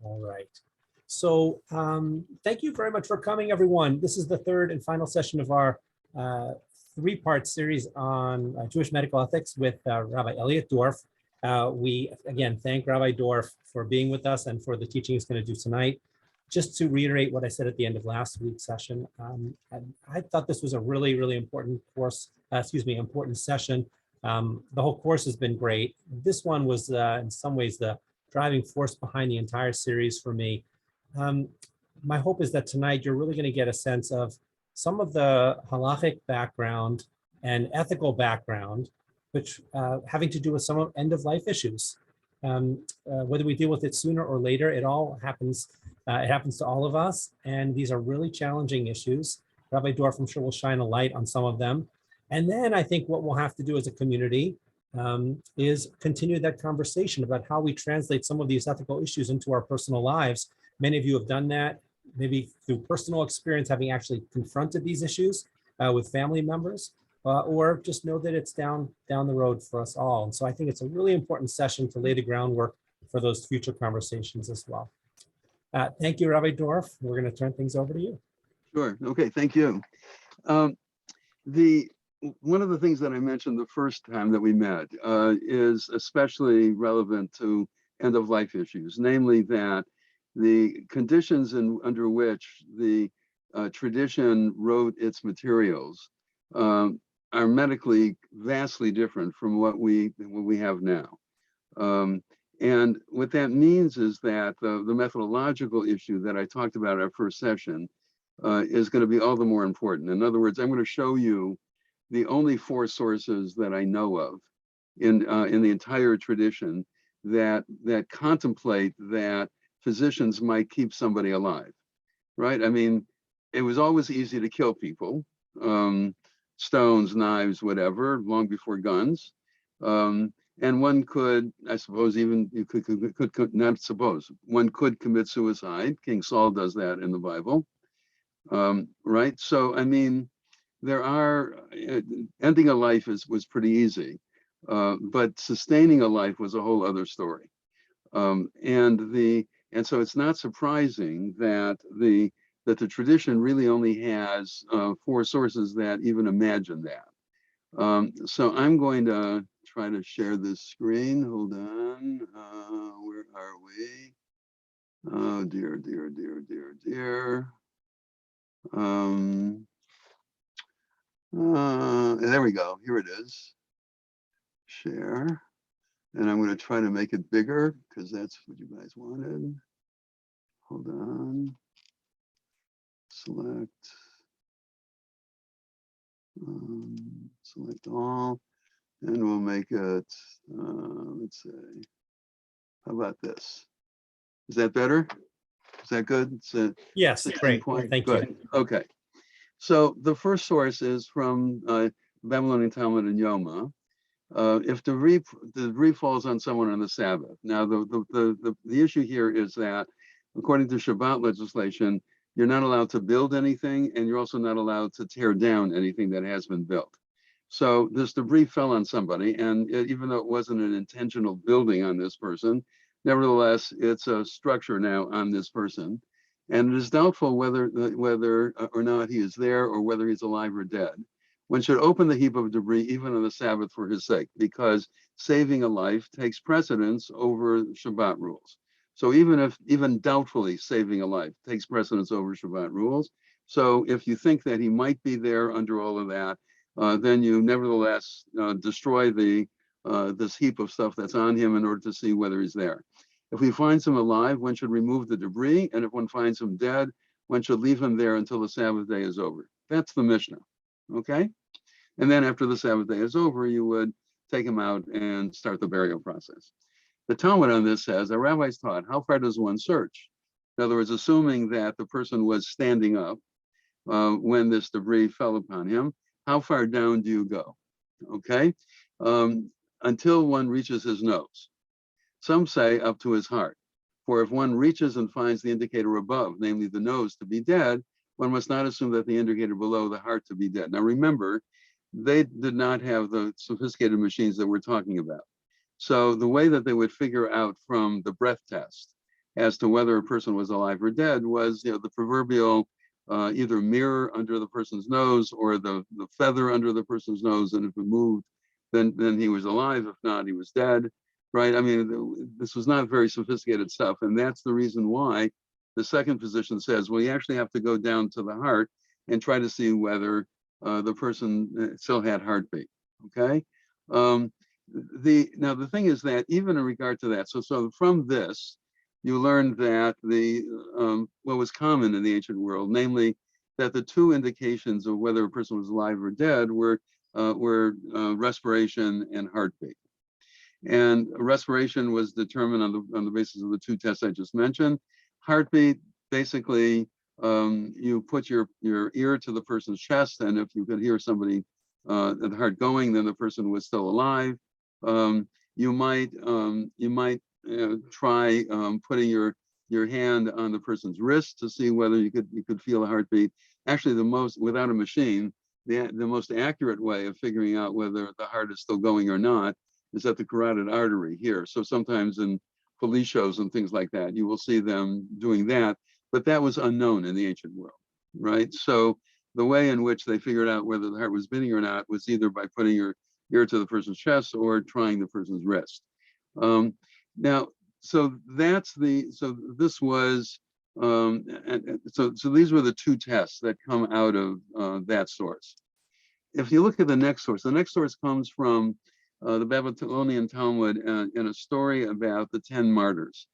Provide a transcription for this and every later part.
All right. So thank you very much for coming, everyone. This is the third and final session of our three-part series on Jewish medical ethics with Rabbi Elliot Dorff. We, again, thank Rabbi Dorff for being with us and for the teaching he's going to do tonight. Just to reiterate what I said at the end of last week's session, I thought this was a really, really important course, important session. The whole course has been great. This one was, in some ways, the driving force behind the entire series for me. My hope is that tonight you're really going to get a sense of some of the halachic background and ethical background, which having to do with some of end-of-life issues. Whether we deal with it sooner or later, it all happens. It happens to all of us, and these are really challenging issues. Rabbi Dorff, I'm sure, will shine a light on some of them. And then I think what we'll have to do as a community is continue that conversation about how we translate some of these ethical issues into our personal lives. Many of you have done that, maybe through personal experience, having actually confronted these issues with family members, or just know that it's down the road for us all. And so I think it's a really important session to lay the groundwork for those future conversations as well. Thank you, Rabbi Dorff. We're going to turn things over to you. Sure. Okay. Thank you. One of the things that I mentioned the first time that we met is especially relevant to end-of-life issues, namely that the conditions under which the tradition wrote its materials are medically vastly different from what we have now. And what that means is that the methodological issue that I talked about in our first session is going to be all the more important. In other words, I'm going to show you the only 4 sources that I know of in the entire tradition that contemplate that physicians might keep somebody alive, right? I mean, it was always easy to kill people, stones, knives, whatever, long before guns. And one could, I suppose, even you could not suppose, one could commit suicide. King Saul does that in the Bible, right? So, I mean, there are, ending a life was pretty easy, but sustaining a life was a whole other story. And so it's not surprising that the tradition really only has 4 sources that even imagine that. So I'm going to try to share this screen. Hold on. Where are we? Oh, dear. There we go. Here it is. Share. And I'm going to try to make it bigger because that's what you guys wanted. Hold on. Select. Select all. And we'll make it, let's say, how about this? Is that better? Is that good? It's yes, great. Thank you. Okay. So the first source is from Babylonian Talmud and Yoma. If the debris falls on someone on the Sabbath. Now, the issue here is that, according to Shabbat legislation, you're not allowed to build anything, and you're also not allowed to tear down anything that has been built. So this debris fell on somebody, and even though it wasn't an intentional building on this person, nevertheless, it's a structure now on this person. And it is doubtful whether or not he is there or whether he's alive or dead. One should open the heap of debris even on the Sabbath for his sake, because saving a life takes precedence over Shabbat rules. So even doubtfully saving a life takes precedence over Shabbat rules. So if you think that he might be there under all of that, then you nevertheless destroy this heap of stuff that's on him in order to see whether he's there. If we find him alive, one should remove the debris, and if one finds him dead, one should leave him there until the Sabbath day is over. That's the Mishnah, okay? And then after the Sabbath day is over, you would take him out and start the burial process. The Talmud on this says, our rabbis taught, how far does one search? In other words, assuming that the person was standing up when this debris fell upon him, how far down do you go? Okay, until one reaches his nose. Some say up to his heart. For if one reaches and finds the indicator above, namely the nose, to be dead, one must not assume that the indicator below the heart to be dead. Now remember, they did not have the sophisticated machines that we're talking about. So the way that they would figure out from the breath test as to whether a person was alive or dead was, the proverbial either mirror under the person's nose or the feather under the person's nose, and if it moved, then he was alive. If not, he was dead, right? I mean, this was not very sophisticated stuff, and that's the reason why the second position says, well, you actually have to go down to the heart and try to see whether the person still had heartbeat. Okay. Now the thing is that even in regard to that, so from this, you learned that what was common in the ancient world, namely that the two indications of whether a person was alive or dead were respiration and heartbeat. And respiration was determined on the basis of the two tests I just mentioned. Heartbeat, basically, you put your ear to the person's chest, and if you could hear somebody the heart going, then the person was still alive. You might try putting your hand on the person's wrist to see whether you could feel a heartbeat. Actually, without a machine, the most accurate way of figuring out whether the heart is still going or not is at the carotid artery here. So sometimes in police shows and things like that, you will see them doing that, but that was unknown in the ancient world, right? So the way in which they figured out whether the heart was beating or not was either by putting your ear to the person's chest or trying the person's wrist. Now, so this was, so these were the two tests that come out of that source. If you look at the next source comes from the Babylonian Talmud in a story about the 10 martyrs.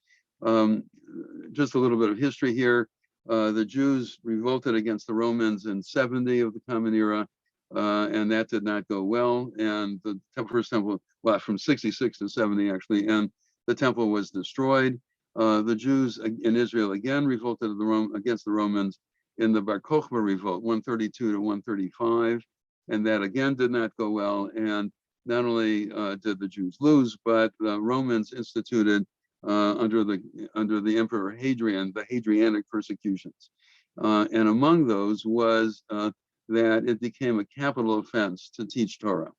Just a little bit of history here. The Jews revolted against the Romans in 70 of the Common Era, and that did not go well. And the first temple, well, from 66 to 70 actually, and the temple was destroyed. The Jews in Israel again revolted against the Romans in the Bar Kokhba revolt, 132 to 135, and that again did not go well. And not only did the Jews lose, but the Romans instituted under the Emperor Hadrian, the Hadrianic persecutions. And among those was that it became a capital offense to teach Torah.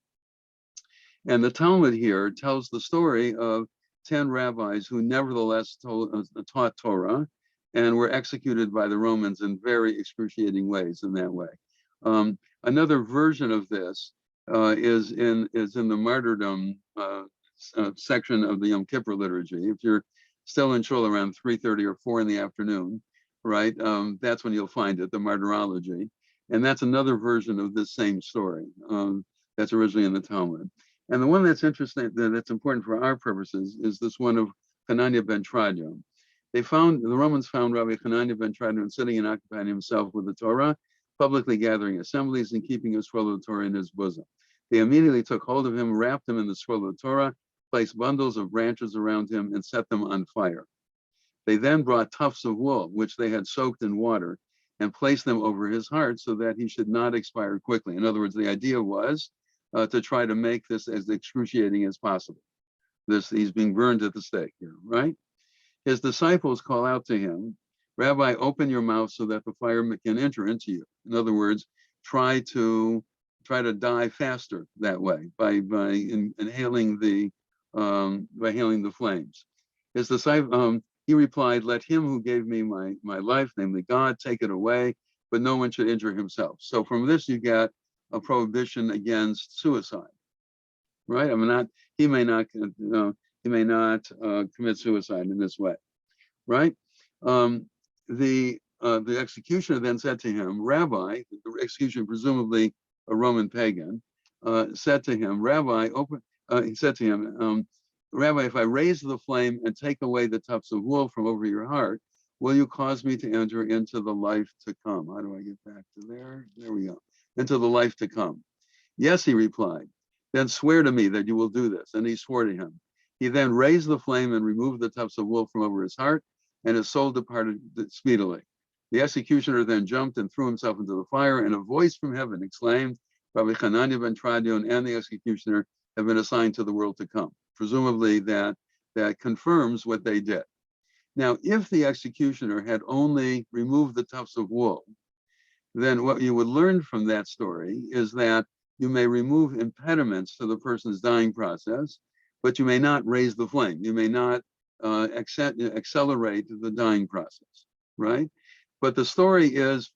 And the Talmud here tells the story of 10 rabbis who nevertheless taught Torah and were executed by the Romans in very excruciating ways in that way. Another version of this is in the martyrdom section of the Yom Kippur liturgy. If you're still in shul around 3:30 or 4 in the afternoon, right, that's when you'll find it, the martyrology. And that's another version of this same story that's originally in the Talmud. And the one that's interesting, that's important for our purposes, is this one of Hananiah ben Tradion. The Romans found Rabbi Hananiah ben Tradion sitting and occupying himself with the Torah, publicly gathering assemblies and keeping a scroll of the Torah in his bosom. They immediately took hold of him, wrapped him in the scroll of the Torah, placed bundles of branches around him, and set them on fire. They then brought tufts of wool, which they had soaked in water, and placed them over his heart so that he should not expire quickly. In other words, the idea was to try to make this as excruciating as possible. He's being burned at the stake here, right? His disciples call out to him, "Rabbi, open your mouth so that the fire can enter into you." In other words, try to die faster that way by inhaling the flames. His disciple, he replied, "Let him who gave me my life, namely God, take it away, but no one should injure himself." So from this you get a prohibition against suicide, right? I mean, he may not commit suicide in this way, right? The executioner then said to him, "Rabbi," the executioner, presumably a Roman pagan, said to him, "Rabbi, he said to him, Rabbi, if I raise the flame and take away the tufts of wool from over your heart, will you cause me to enter into the life to come?" How do I get back to there? There we go. Into the life to come. "Yes," he replied. "Then swear to me that you will do this." And he swore to him. He then raised the flame and removed the tufts of wool from over his heart, and his soul departed speedily. The executioner then jumped and threw himself into the fire, and a voice from heaven exclaimed, "Rabbi Hananiah ben Tradion and the executioner have been assigned to the world to come." Presumably that confirms what they did. Now, if the executioner had only removed the tufts of wool, then what you would learn from that story is that you may remove impediments to the person's dying process, but you may not raise the flame. You may not accelerate the dying process, right? But the story is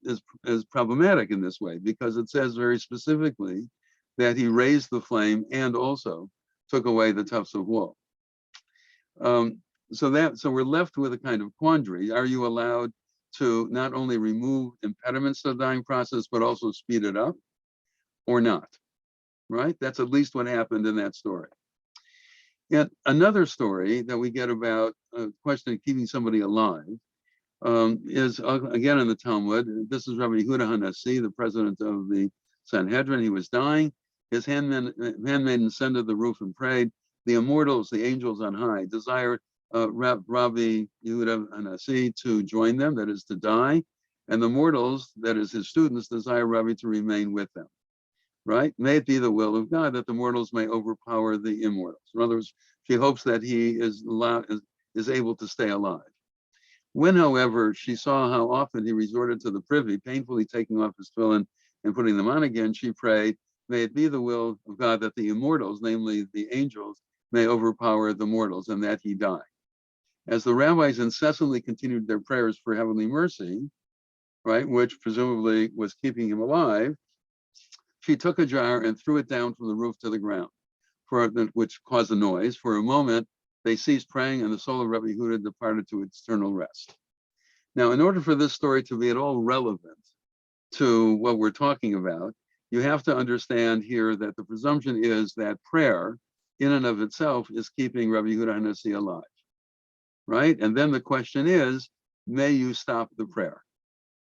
problematic in this way because it says very specifically that he raised the flame and also took away the tufts of wool. So we're left with a kind of quandary. Are you allowed to not only remove impediments to the dying process, but also speed it up or not, right? That's at least what happened in that story. Yet another story that we get about a question of keeping somebody alive is again in the Talmud. This is Rabbi Yehuda Hanassi, the president of the Sanhedrin. He was dying. His handmaiden ascended the roof and prayed. The immortals, the angels on high, desired Rabbi Yehuda Hanassi to join them, that is to die. And the mortals, that is his students, desire Rabbi to remain with them. Right? May it be the will of God that the mortals may overpower the immortals. In other words, she hopes that he is able to stay alive. When, however, she saw how often he resorted to the privy, painfully taking off his tefillin and putting them on again, she prayed, may it be the will of God that the immortals, namely the angels, may overpower the mortals and that he die. As the rabbis incessantly continued their prayers for heavenly mercy, right, which presumably was keeping him alive, she took a jar and threw it down from the roof to the ground, which caused a noise. For a moment, they ceased praying, and the soul of Rabbi Yehuda departed to eternal rest. Now, in order for this story to be at all relevant to what we're talking about, you have to understand here that the presumption is that prayer, in and of itself, is keeping Rabbi Yehuda Hanassi alive, right? And then the question is, may you stop the prayer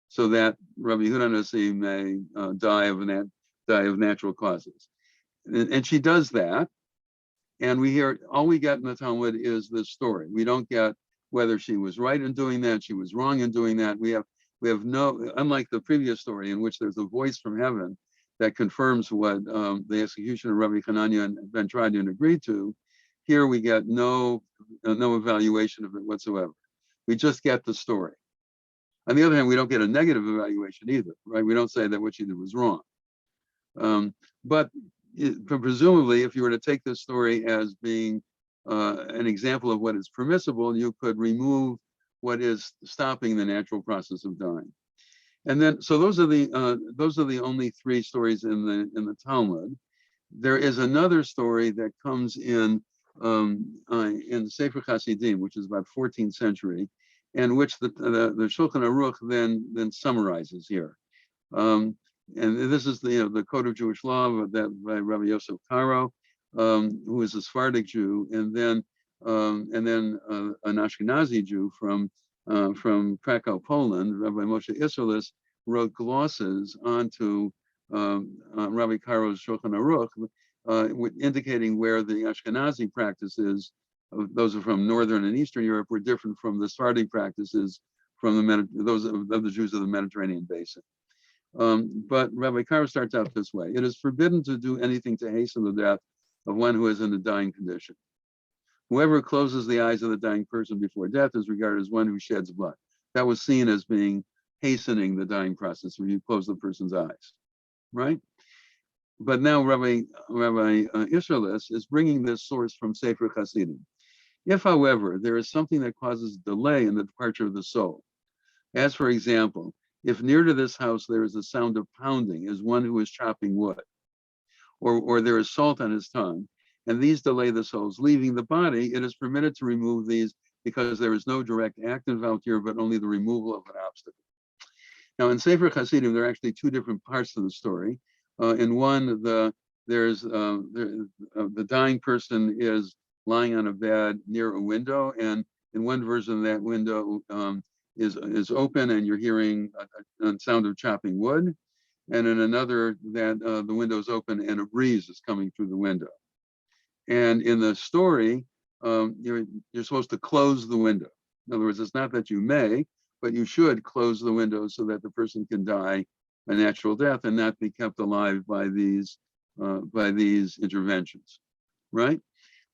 so that Rabbi Yehuda Hanassi may die of natural causes? And she does that. And all we get in the Talmud is this story. We don't get whether she was right in doing that, she was wrong in doing that. We have no, unlike the previous story in which there's a voice from heaven that confirms what the execution of Rabbi Hanania and Ben Tradian agreed to, here we get no evaluation of it whatsoever. We just get the story. On the other hand, we don't get a negative evaluation either, right? We don't say that what she did was wrong. But presumably, if you were to take this story as being an example of what is permissible, you could remove what is stopping the natural process of dying. And then, so those are the only three stories in the Talmud. There is another story that comes in Sefer Chassidim, which is about 14th century, and which the Shulchan Aruch then summarizes here. And this is the Code of Jewish Law by Rabbi Yosef Karo, who is a Sephardic Jew, and then an Ashkenazi Jew from Krakow, Poland. Rabbi Moshe Isserles wrote glosses onto Rabbi Karo's Shulchan Aruch, indicating where the Ashkenazi practices, those are from Northern and Eastern Europe, were different from the Sephardic practices from those of the Jews of the Mediterranean basin. But Rabbi Karo starts out this way: it is forbidden to do anything to hasten the death of one who is in a dying condition. Whoever closes the eyes of the dying person before death is regarded as one who sheds blood. That was seen as being hastening the dying process when you close the person's eyes, right? But now Rabbi Isserles is bringing this source from Sefer Chassidim. If, however, there is something that causes delay in the departure of the soul, as for example, if near to this house there is a sound of pounding as one who is chopping wood, or there is salt on his tongue, and these delay the soul's leaving the body, it is permitted to remove these because there is no direct act involved here, but only the removal of an obstacle. Now, in Sefer Chassidim, there are actually two different parts to the story. In one, the dying person is lying on a bed near a window, and in one version, that window is open, and you're hearing a sound of chopping wood. And in another, that the window is open and a breeze is coming through the window. And in the story, you're supposed to close the window. In other words, it's not that you may, but you should close the window so that the person can die a natural death and not be kept alive by these interventions, right?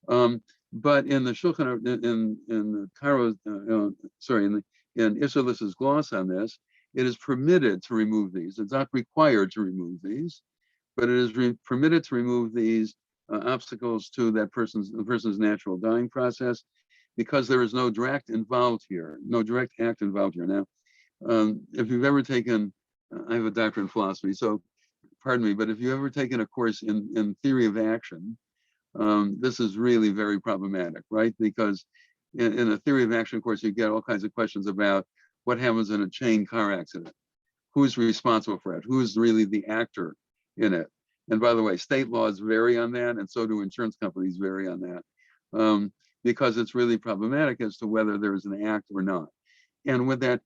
But in the Shulchan, in Karo, in Isserles's gloss on this, it is permitted to remove these. It's not required to remove these, but it is permitted to remove these obstacles to the person's natural dying process. because there is no direct involved here, no direct act involved here. Now, if you've ever taken, I have a doctorate in philosophy, so pardon me, but if you've ever taken a course in theory of action, this is really very problematic, right? Because in a theory of action course, you get all kinds of questions about what happens in a chain car accident, who's responsible for it, who's really the actor in it. And by the way, state laws vary on that, and so do insurance companies vary on that, because it's really problematic as to whether there is an act or not. And what that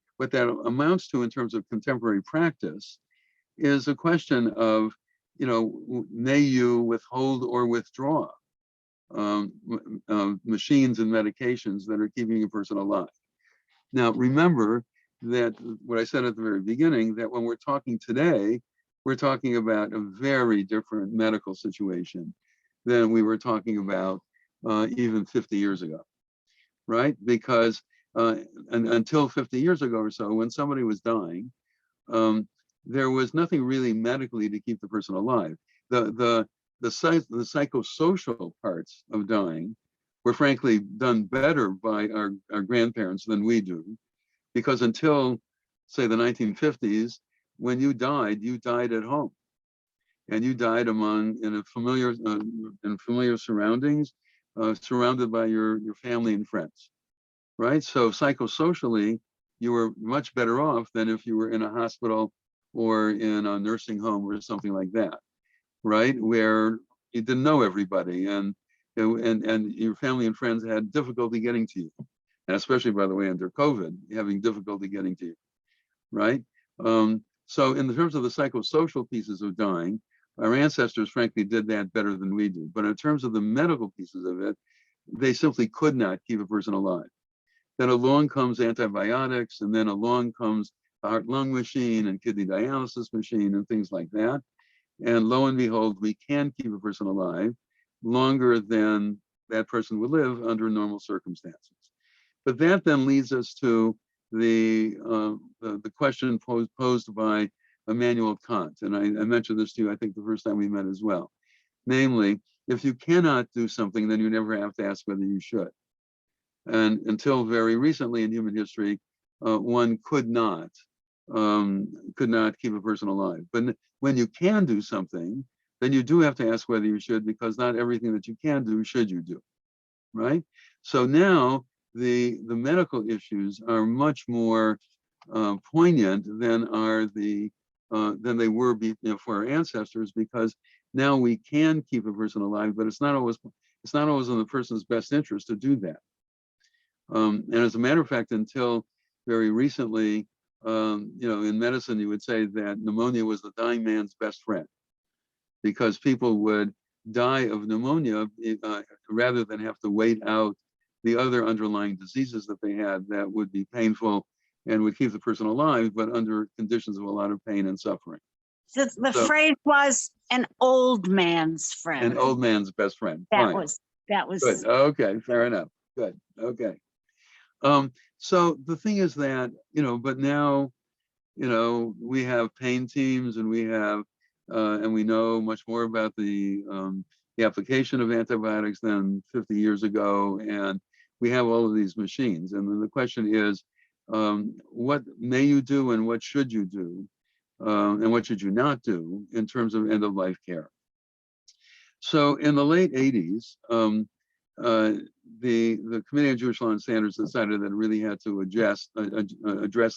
amounts to in terms of contemporary practice is a question of, may you withhold or withdraw machines and medications that are keeping a person alive. Now, remember that what I said at the very beginning, that when we're talking today, we're talking about a very different medical situation than we were talking about even 50 years ago, right? Because until 50 years ago or so, when somebody was dying, there was nothing really medically to keep the person alive. The psychosocial parts of dying were frankly done better by our grandparents than we do, because until, say, the 1950s, when you died at home, and you died in familiar surroundings, surrounded by your family and friends, right? So psychosocially, you were much better off than if you were in a hospital or in a nursing home or something like that, right? Where you didn't know everybody, and your family and friends had difficulty getting to you, and especially, by the way, under COVID, having difficulty getting to you, right? So in terms of the psychosocial pieces of dying, our ancestors frankly did that better than we do. But in terms of the medical pieces of it, they simply could not keep a person alive. Then along comes antibiotics, and then along comes the heart-lung machine and kidney dialysis machine and things like that. And lo and behold, we can keep a person alive longer than that person would live under normal circumstances. But that then leads us to the question posed by Immanuel Kant. And I mentioned this to you, I think, the first time we met as well. Namely, if you cannot do something, then you never have to ask whether you should. And until very recently in human history, one could not keep a person alive. But when you can do something, then you do have to ask whether you should, because not everything that you can do should you do, right? So now the medical issues are much more poignant than they were for our ancestors, because now we can keep a person alive, but it's not always in the person's best interest to do that. And as a matter of fact, until very recently, in medicine, you would say that pneumonia was the dying man's best friend, because people would die of pneumonia rather than have to wait out the other underlying diseases that they had that would be painful and would keep the person alive, but under conditions of a lot of pain and suffering. So the phrase was an old man's friend. An old man's best friend. That Fine. was Good. Okay, fair enough. Good. Okay. So the thing is that, but now, we have pain teams, and we have, and we know much more about the application of antibiotics than 50 years ago, and we have all of these machines. And then the question is, what may you do, and what should you do, and what should you not do in terms of end-of-life care? So in the late 80s, the Committee on Jewish Law and Standards decided that it really had to address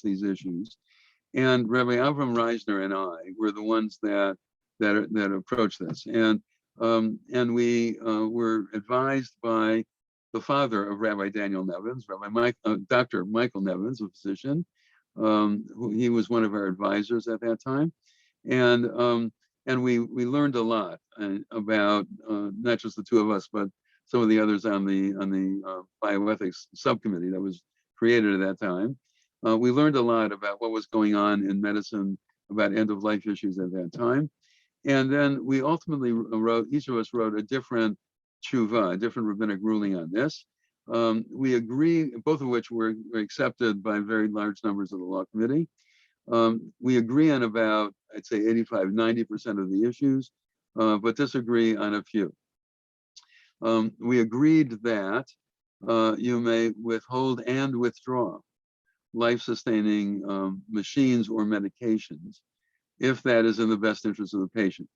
these issues. And Rabbi Avram Reisner and I were the ones that approached this. And we were advised by the father of Rabbi Daniel Nevins, Dr. Michael Nevins, a physician. He was one of our advisors at that time. And we learned a lot about not just the two of us, but some of the others on the bioethics subcommittee that was created at that time. We learned a lot about what was going on in medicine, about end-of-life issues at that time. And then we ultimately each of us wrote a different tshuva, a different rabbinic ruling on this. We agree, both of which were accepted by very large numbers of the law committee. We agree on about, I'd say 85, 90% of the issues, but disagree on a few. We agreed that you may withhold and withdraw life-sustaining machines or medications if that is in the best interest of the patient.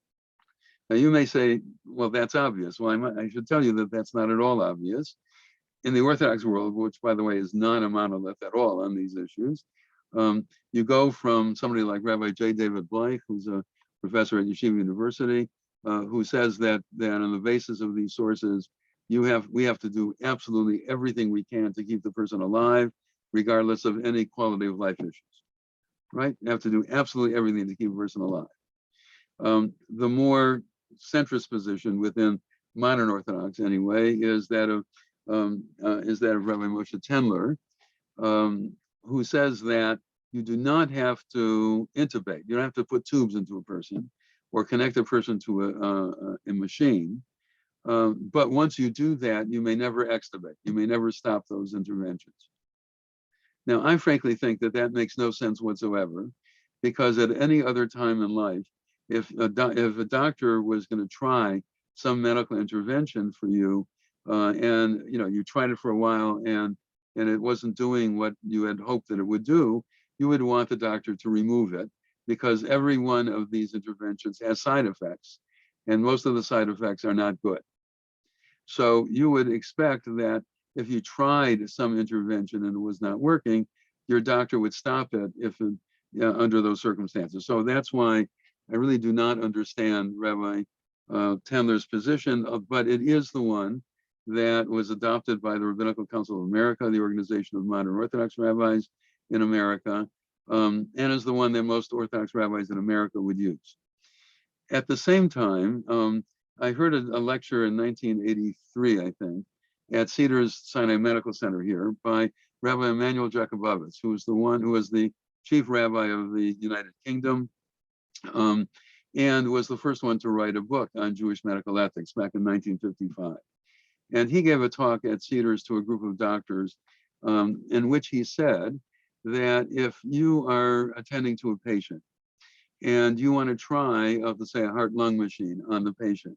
Now, you may say, well, that's obvious. Well, I should tell you that that's not at all obvious. In the Orthodox world, which, by the way, is not a monolith at all on these issues, you go from somebody like Rabbi J. David Blythe, who's a professor at Yeshiva University, who says that on the basis of these sources, we have to do absolutely everything we can to keep the person alive, regardless of any quality of life issues, right? You have to do absolutely everything to keep a person alive. The more centrist position within modern Orthodox, anyway, is that of Rabbi Moshe Tendler, who says that you do not have to intubate. You don't have to put tubes into a person or connect a person to a machine. But once you do that, you may never extubate. You may never stop those interventions. Now, I frankly think that that makes no sense whatsoever, because at any other time in life, if a doctor was going to try some medical intervention for you, and you tried it for a while and it wasn't doing what you had hoped that it would do, you would want the doctor to remove it, because every one of these interventions has side effects, and most of the side effects are not good. So you would expect that if you tried some intervention and it was not working, your doctor would stop it under those circumstances. So that's why I really do not understand Rabbi Tendler's position, but it is the one that was adopted by the Rabbinical Council of America, the Organization of Modern Orthodox Rabbis in America, and is the one that most Orthodox rabbis in America would use. At the same time, I heard a lecture in 1983, I think, at Cedars Sinai Medical Center here by Rabbi Emanuel Jakubowicz, who was the chief rabbi of the United Kingdom, and was the first one to write a book on Jewish medical ethics back in 1955. And he gave a talk at Cedars to a group of doctors in which he said that if you are attending to a patient and you want to try, let's say, a heart-lung machine on the patient,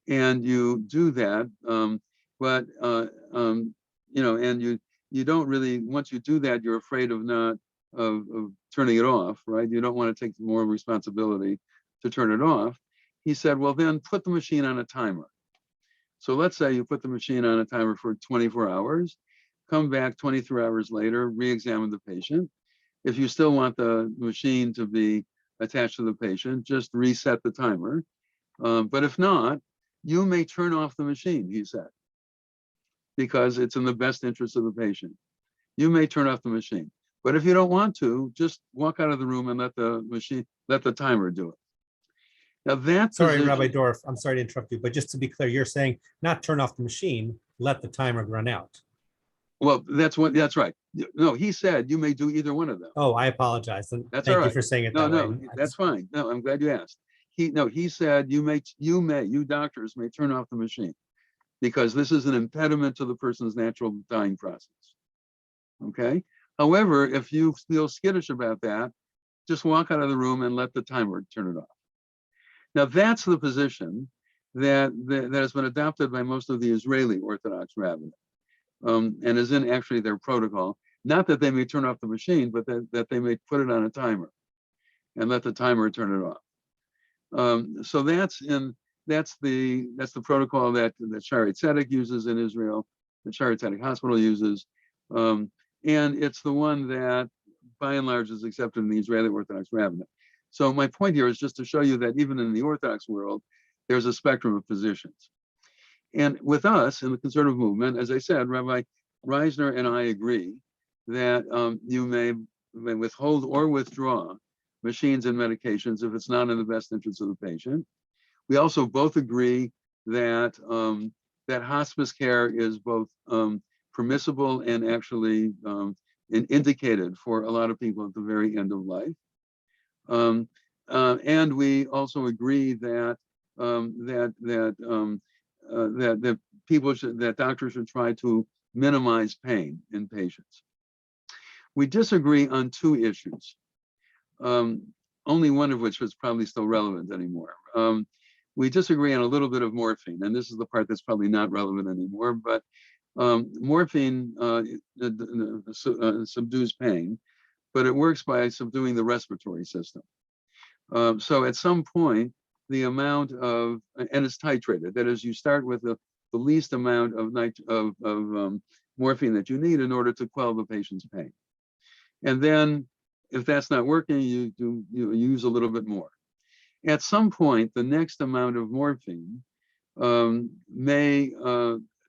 and you do that, and you don't really, once you do that, you're afraid of turning it off, right? You don't want to take more responsibility to turn it off. He said, well, then put the machine on a timer. So let's say you put the machine on a timer for 24 hours, come back 23 hours later, re-examine the patient. If you still want the machine to be attached to the patient, just reset the timer. But if not, you may turn off the machine, he said, because it's in the best interest of the patient. You may turn off the machine. But if you don't want to, just walk out of the room and let the timer do it. Now that's sorry, Rabbi Dorff, I'm sorry to interrupt you, but just to be clear, you're saying not turn off the machine, let the timer run out. Well, that's right. No, he said you may do either one of them. Oh, I apologize. That's Thank all right. you for saying it that way. No, that's fine. No, I'm glad you asked. He said you doctors may turn off the machine because this is an impediment to the person's natural dying process. Okay. However, if you feel skittish about that, just walk out of the room and let the timer turn it off. Now that's the position that has been adopted by most of the Israeli Orthodox rabbis, and is in actually their protocol. Not that they may turn off the machine, but that they may put it on a timer and let the timer turn it off. So that's the protocol that Shaare Zedek uses in Israel, that Shaare Zedek Hospital uses, and it's the one that by and large is accepted in the Israeli Orthodox rabbinate. So my point here is just to show you that even in the Orthodox world, there's a spectrum of positions. And with us in the conservative movement, as I said, Rabbi Reisner and I agree that you may withhold or withdraw machines and medications if it's not in the best interest of the patient. We also both agree that that hospice care is both permissible and actually indicated for a lot of people at the very end of life. And we also agree that doctors should try to minimize pain in patients. We disagree on two issues, only one of which is probably still relevant anymore. We disagree on a little bit of morphine, and this is the part that's probably not relevant anymore, but Morphine subdues pain, but it works by subduing the respiratory system. So at some point, the amount of, and it's titrated, that is, you start with the least amount of morphine that you need in order to quell the patient's pain. And then if that's not working, you use a little bit more. At some point, the next amount of morphine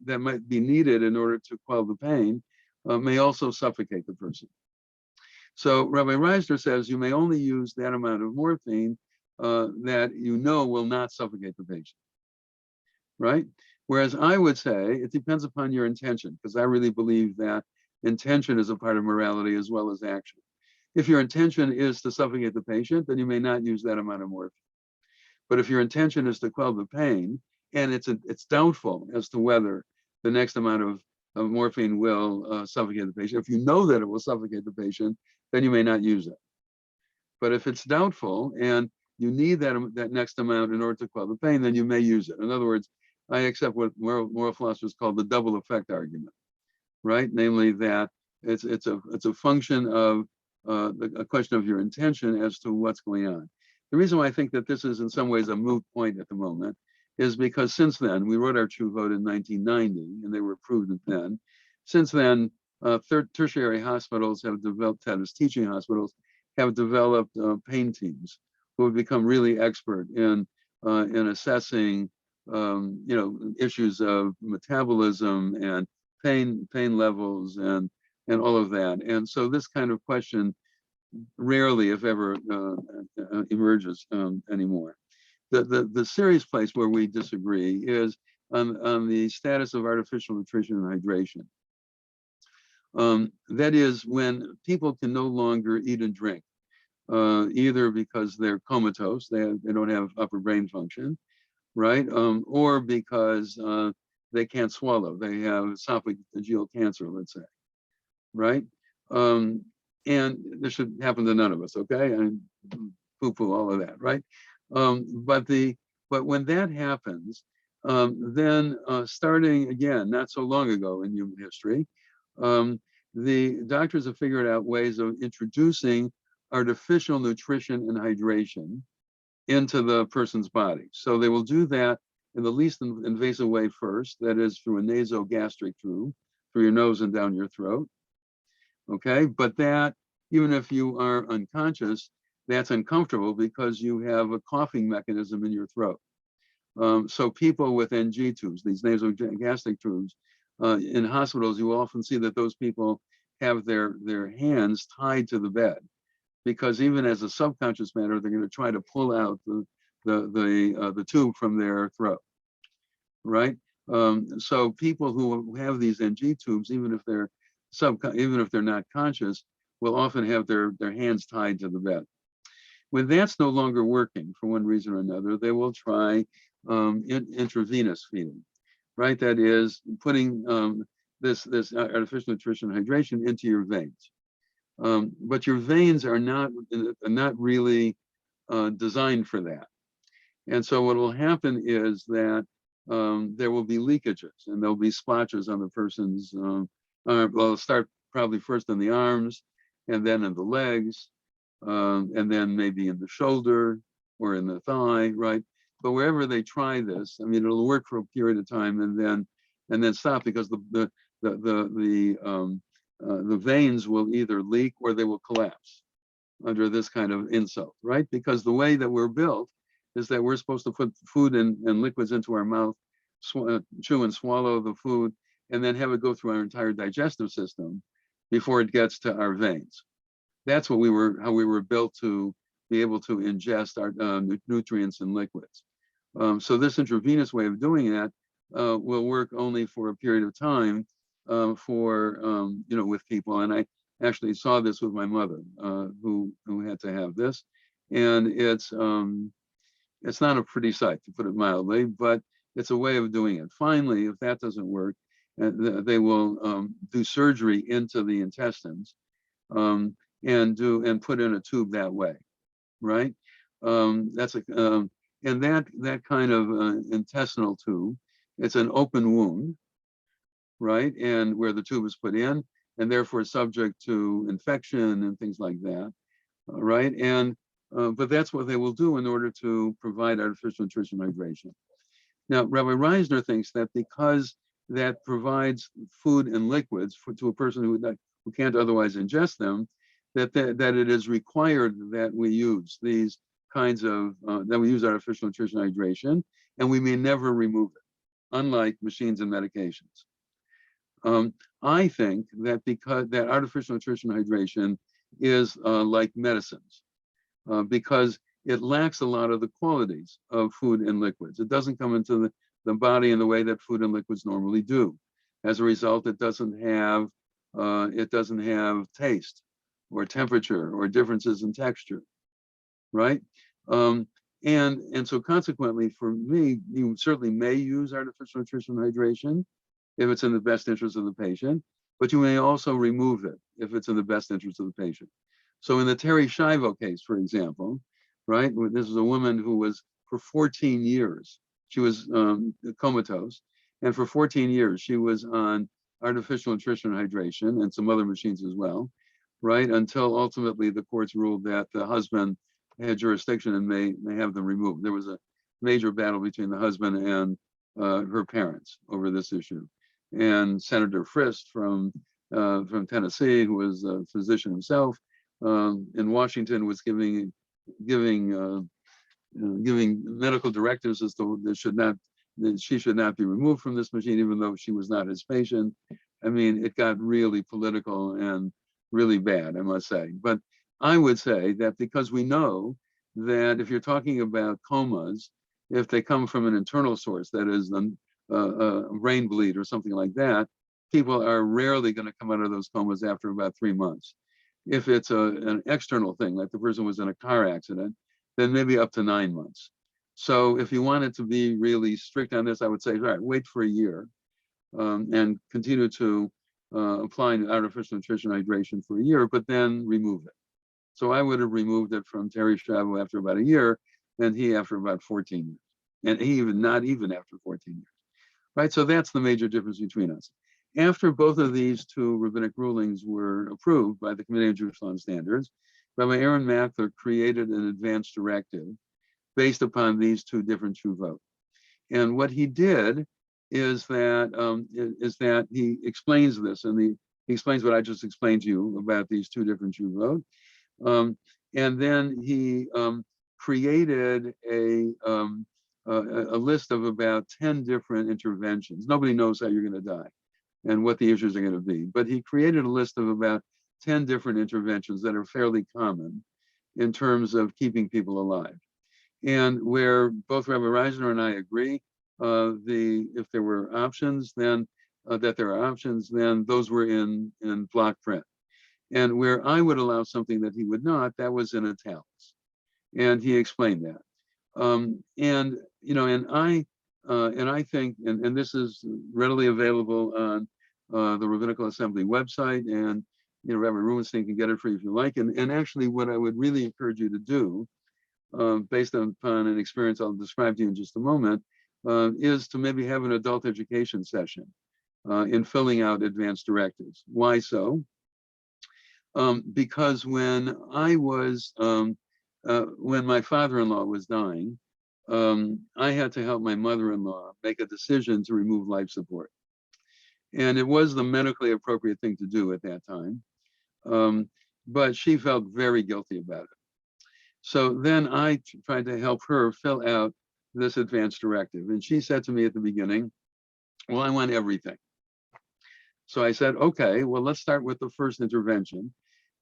that might be needed in order to quell the pain may also suffocate the person. So Rabbi Reisner says you may only use that amount of morphine that you know will not suffocate the patient, right? Whereas I would say it depends upon your intention, because I really believe that intention is a part of morality as well as action. If your intention is to suffocate the patient, then you may not use that amount of morphine. But if your intention is to quell the pain, and it's doubtful as to whether the next amount of morphine will suffocate the patient, if you know that it will suffocate the patient, then you may not use it. But if it's doubtful and you need that next amount in order to quell the pain, then you may use it. In other words, I accept what moral philosophers call the double effect argument, right? Namely that it's a function of a question of your intention as to what's going on. The reason why I think that this is in some ways a moot point at the moment is because since then, we wrote our true vote in 1990, and they were approved then. Since then, tertiary hospitals have developed, that is, teaching hospitals have developed pain teams who have become really expert in assessing, issues of metabolism and pain levels and all of that. And so this kind of question rarely, if ever, emerges anymore. The serious place where we disagree is on the status of artificial nutrition and hydration. That is, when people can no longer eat and drink, either because they're comatose, they don't have upper brain function, right? Or because they can't swallow, they have esophageal cancer, let's say, right? And this should happen to none of us, okay? And poo-poo all of that, right? But when that happens, then starting again, not so long ago in human history, the doctors have figured out ways of introducing artificial nutrition and hydration into the person's body. So they will do that in the least invasive way first, that is through a nasogastric tube, through your nose and down your throat. Okay, but that, even if you are unconscious, that's uncomfortable because you have a coughing mechanism in your throat. So people with NG tubes, these nasogastric tubes, in hospitals, you will often see that those people have their hands tied to the bed, because even as a subconscious matter, they're going to try to pull out the tube from their throat, right? So people who have these NG tubes, even if they're not conscious, will often have their hands tied to the bed. When that's no longer working for one reason or another, they will try intravenous feeding, right? That is putting this artificial nutrition and hydration into your veins. But your veins are not really designed for that. And so what will happen is that there will be leakages, and there'll be splotches on the person's, well, it'll start probably first in the arms, and then in the legs, and then maybe in the shoulder or in the thigh, right? But wherever they try this, I mean, it'll work for a period of time and then stop, because the veins will either leak or they will collapse under this kind of insult, right? Because the way that we're built is that we're supposed to put food and liquids into our mouth, chew and swallow the food, and then have it go through our entire digestive system before it gets to our veins. That's how we were built to be able to ingest our nutrients and liquids. So this intravenous way of doing that will work only for a period of time with people. And I actually saw this with my mother, who had to have this, and it's not a pretty sight, to put it mildly, but it's a way of doing it. Finally, if that doesn't work, they will do surgery into the intestines and put in a tube that way, right? And that kind of intestinal tube, it's an open wound, right? And where the tube is put in, and therefore subject to infection and things like that, right? And but that's what they will do in order to provide artificial nutrition hydration. Now, Rabbi Reisner thinks that because that provides food and liquids to a person who can't otherwise ingest them, that it is required that we use these kinds of, that we use artificial nutrition hydration, and we may never remove it, unlike machines and medications. I think that because that artificial nutrition hydration is like medicines, because it lacks a lot of the qualities of food and liquids. It doesn't come into the body in the way that food and liquids normally do. As a result, it doesn't have taste or temperature or differences in texture, right? And so consequently, for me, you certainly may use artificial nutrition hydration if it's in the best interest of the patient, but you may also remove it if it's in the best interest of the patient. So in the Terry Schiavo case, for example, right, this is a woman who was for 14 years, she was comatose, and for 14 years she was on artificial nutrition hydration and some other machines as well, right, until ultimately the courts ruled that the husband had jurisdiction and may have them removed. There was a major battle between the husband and her parents over this issue. And Senator Frist from Tennessee, who was a physician himself, in Washington, was giving medical directives as to that she should not be removed from this machine, even though she was not his patient. I mean, it got really political and really bad, I must say. But I would say that because we know that if you're talking about comas, if they come from an internal source, that is a brain bleed or something like that, people are rarely going to come out of those comas after about 3 months. If it's an external thing, like the person was in a car accident, then maybe up to 9 months. So if you wanted to be really strict on this, I would say, all right, wait for a year and continue to apply artificial nutrition hydration for a year, but then remove it. So I would have removed it from Terry Schiavo after about a year, and he after about 14 years, and he not even after 14 years, right? So that's the major difference between us. After both of these two rabbinic rulings were approved by the Committee on Jewish Law and Standards, Rabbi Aaron Mackler created an advanced directive based upon these two different true vote. And what he did is that he explains this, and he explains what I just explained to you about these two different true vote. And then he created a list of about 10 different interventions. Nobody knows how you're going to die and what the issues are going to be, but he created a list of about 10 different interventions that are fairly common in terms of keeping people alive. And where both Rabbi Reisner and I agree, if there were options, then that there are options, then those were in block print. And where I would allow something that he would not, that was in italics. And he explained that. And I think, and this is readily available on the Rabbinical Assembly website, and Rabbi Rubenstein can get it for you if you like. And actually, what I would really encourage you to do, based upon an experience I'll describe to you in just a moment, is to maybe have an adult education session in filling out advanced directives. Why so? Because when my father-in-law was dying, I had to help my mother-in-law make a decision to remove life support. And it was the medically appropriate thing to do at that time. But she felt very guilty about it. So then I tried to help her fill out this advanced directive. And she said to me at the beginning, well, I want everything. So I said, okay, well, let's start with the first intervention.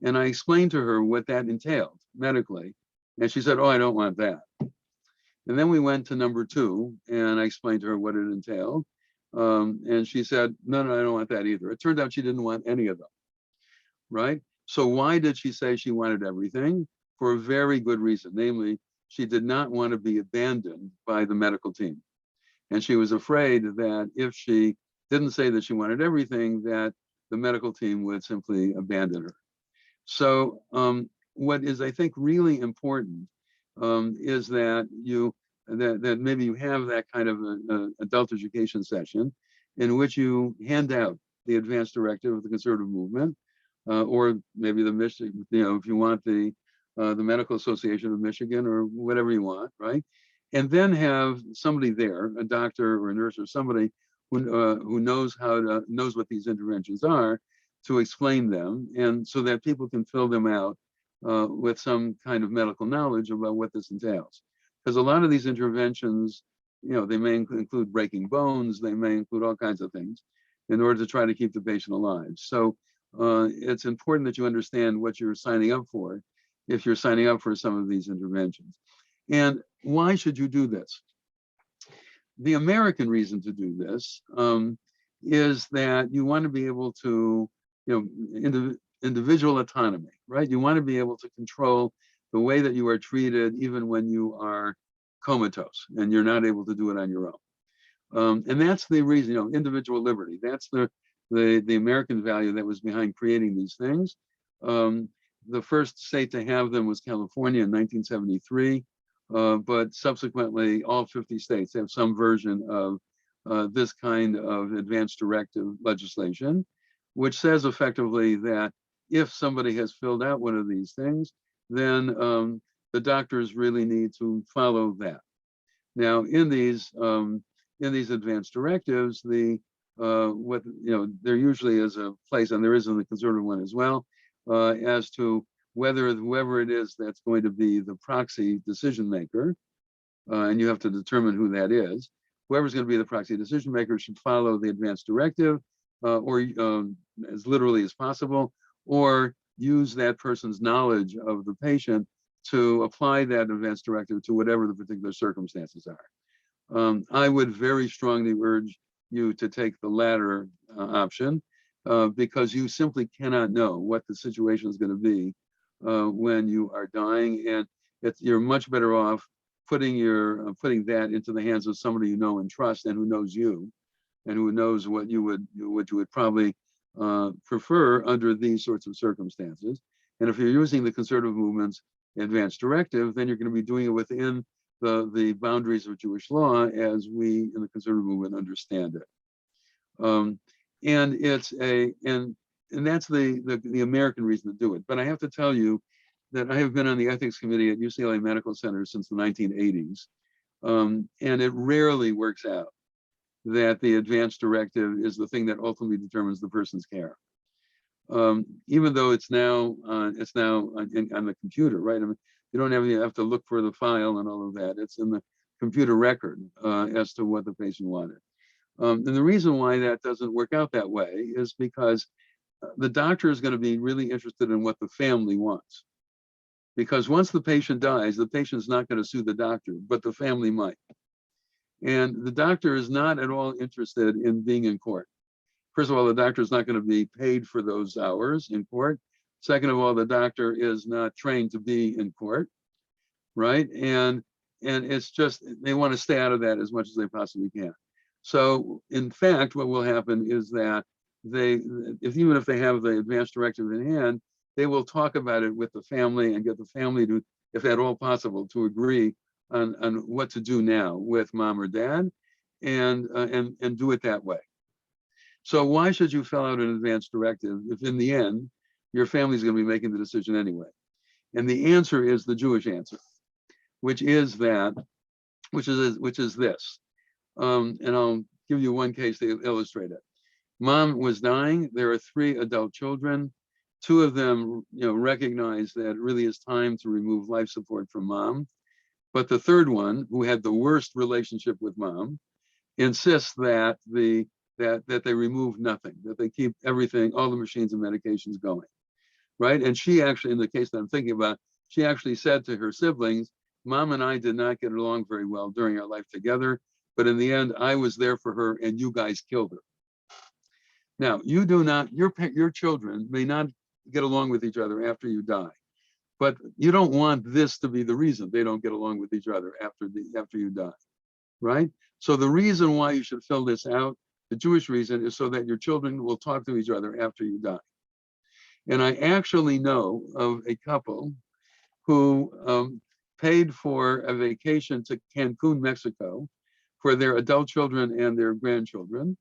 And I explained to her what that entailed medically. And she said, oh, I don't want that. And then we went to number 2, and I explained to her what it entailed. And she said, no, I don't want that either. It turned out she didn't want any of them, right? So why did she say she wanted everything? For a very good reason. Namely, she did not want to be abandoned by the medical team. And she was afraid that if she didn't say that she wanted everything, that the medical team would simply abandon her. So what is, I think, really important is that that maybe you have that kind of adult education session, in which you hand out the advance directive of the conservative movement, or maybe the Michigan, if you want the Medical Association of Michigan or whatever you want, right? And then have somebody there, a doctor or a nurse or somebody who knows knows what these interventions are, to explain them, and so that people can fill them out with some kind of medical knowledge about what this entails. Because a lot of these interventions, they may include breaking bones, they may include all kinds of things in order to try to keep the patient alive. So it's important that you understand what you're signing up for if you're signing up for some of these interventions. And why should you do this? The American reason to do this is that you want to be able to, individual autonomy, right? You want to be able to control the way that you are treated, even when you are comatose and you're not able to do it on your own. And that's the reason, individual liberty. That's the American value that was behind creating these things. The first state to have them was California in 1973, but subsequently all 50 states have some version of this kind of advance directive legislation, which says effectively that if somebody has filled out one of these things, then the doctors really need to follow that. Now, in these advance directives, there usually is a place, and there is in the conservative one as well, as to whether whoever it is that's going to be the proxy decision maker, and you have to determine who that is. Whoever's going to be the proxy decision maker should follow the advance directive, or as literally as possible, or use that person's knowledge of the patient to apply that advance directive to whatever the particular circumstances are. I would very strongly urge you to take the latter option, because you simply cannot know what the situation is going to be when you are dying, and you're much better off putting that into the hands of somebody you know and trust, and who knows you, and who knows what you would probably prefer under these sorts of circumstances. And if you're using the conservative movement's advance directive, then you're going to be doing it within the boundaries of Jewish law as we in the conservative movement understand it. And that's the American reason to do it. But I have to tell you that I have been on the ethics committee at UCLA Medical Center since the 1980s, and it rarely works out that the advance directive is the thing that ultimately determines the person's care. Even though it's now on the computer, right? I mean, you have to look for the file and all of that. It's in the computer record as to what the patient wanted. And the reason why that doesn't work out that way is because the doctor is going to be really interested in what the family wants. Because once the patient dies, the patient's not going to sue the doctor, but the family might. And the doctor is not at all interested in being in court. First of all, the doctor is not going to be paid for those hours in court. Second of all, the doctor is not trained to be in court, right? And it's just, they want to stay out of that as much as they possibly can. So in fact, what will happen is that even if they have the advance directive in hand, they will talk about it with the family and get the family to, if at all possible, to agree on what to do now with mom or dad, and do it that way. So why should you fill out an advance directive if in the end your family's going to be making the decision anyway? And the answer is the Jewish answer, which is this. And I'll give you one case to illustrate it. Mom was dying. There are 3 adult children. 2 of them, recognize that it really is time to remove life support from mom. But the 3rd one, who had the worst relationship with mom, insists that they remove nothing, that they keep everything, all the machines and medications going, right? And she actually, in the case that I'm thinking about, she actually said to her siblings, Mom and I did not get along very well during our life together, but in the end, I was there for her and you guys killed her. Now, you do not, your children may not get along with each other after you die, but you don't want this to be the reason they don't get along with each other after you die, right? So the reason why you should fill this out, the Jewish reason, is so that your children will talk to each other after you die. And I actually know of a couple who paid for a vacation to Cancun, Mexico, for their adult children and their grandchildren.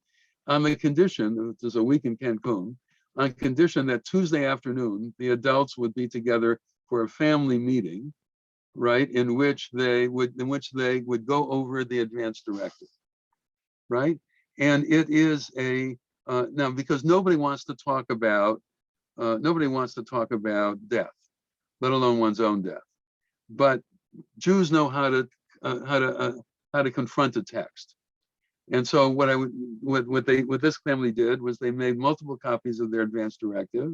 on the condition, there's a week in Cancun, on condition that Tuesday afternoon, the adults would be together for a family meeting, right, in which they would go over the advanced directive, right? And it is a now, because nobody wants to talk about death, let alone one's own death. But Jews know how to confront a text. And so what this family did was they made multiple copies of their advanced directive,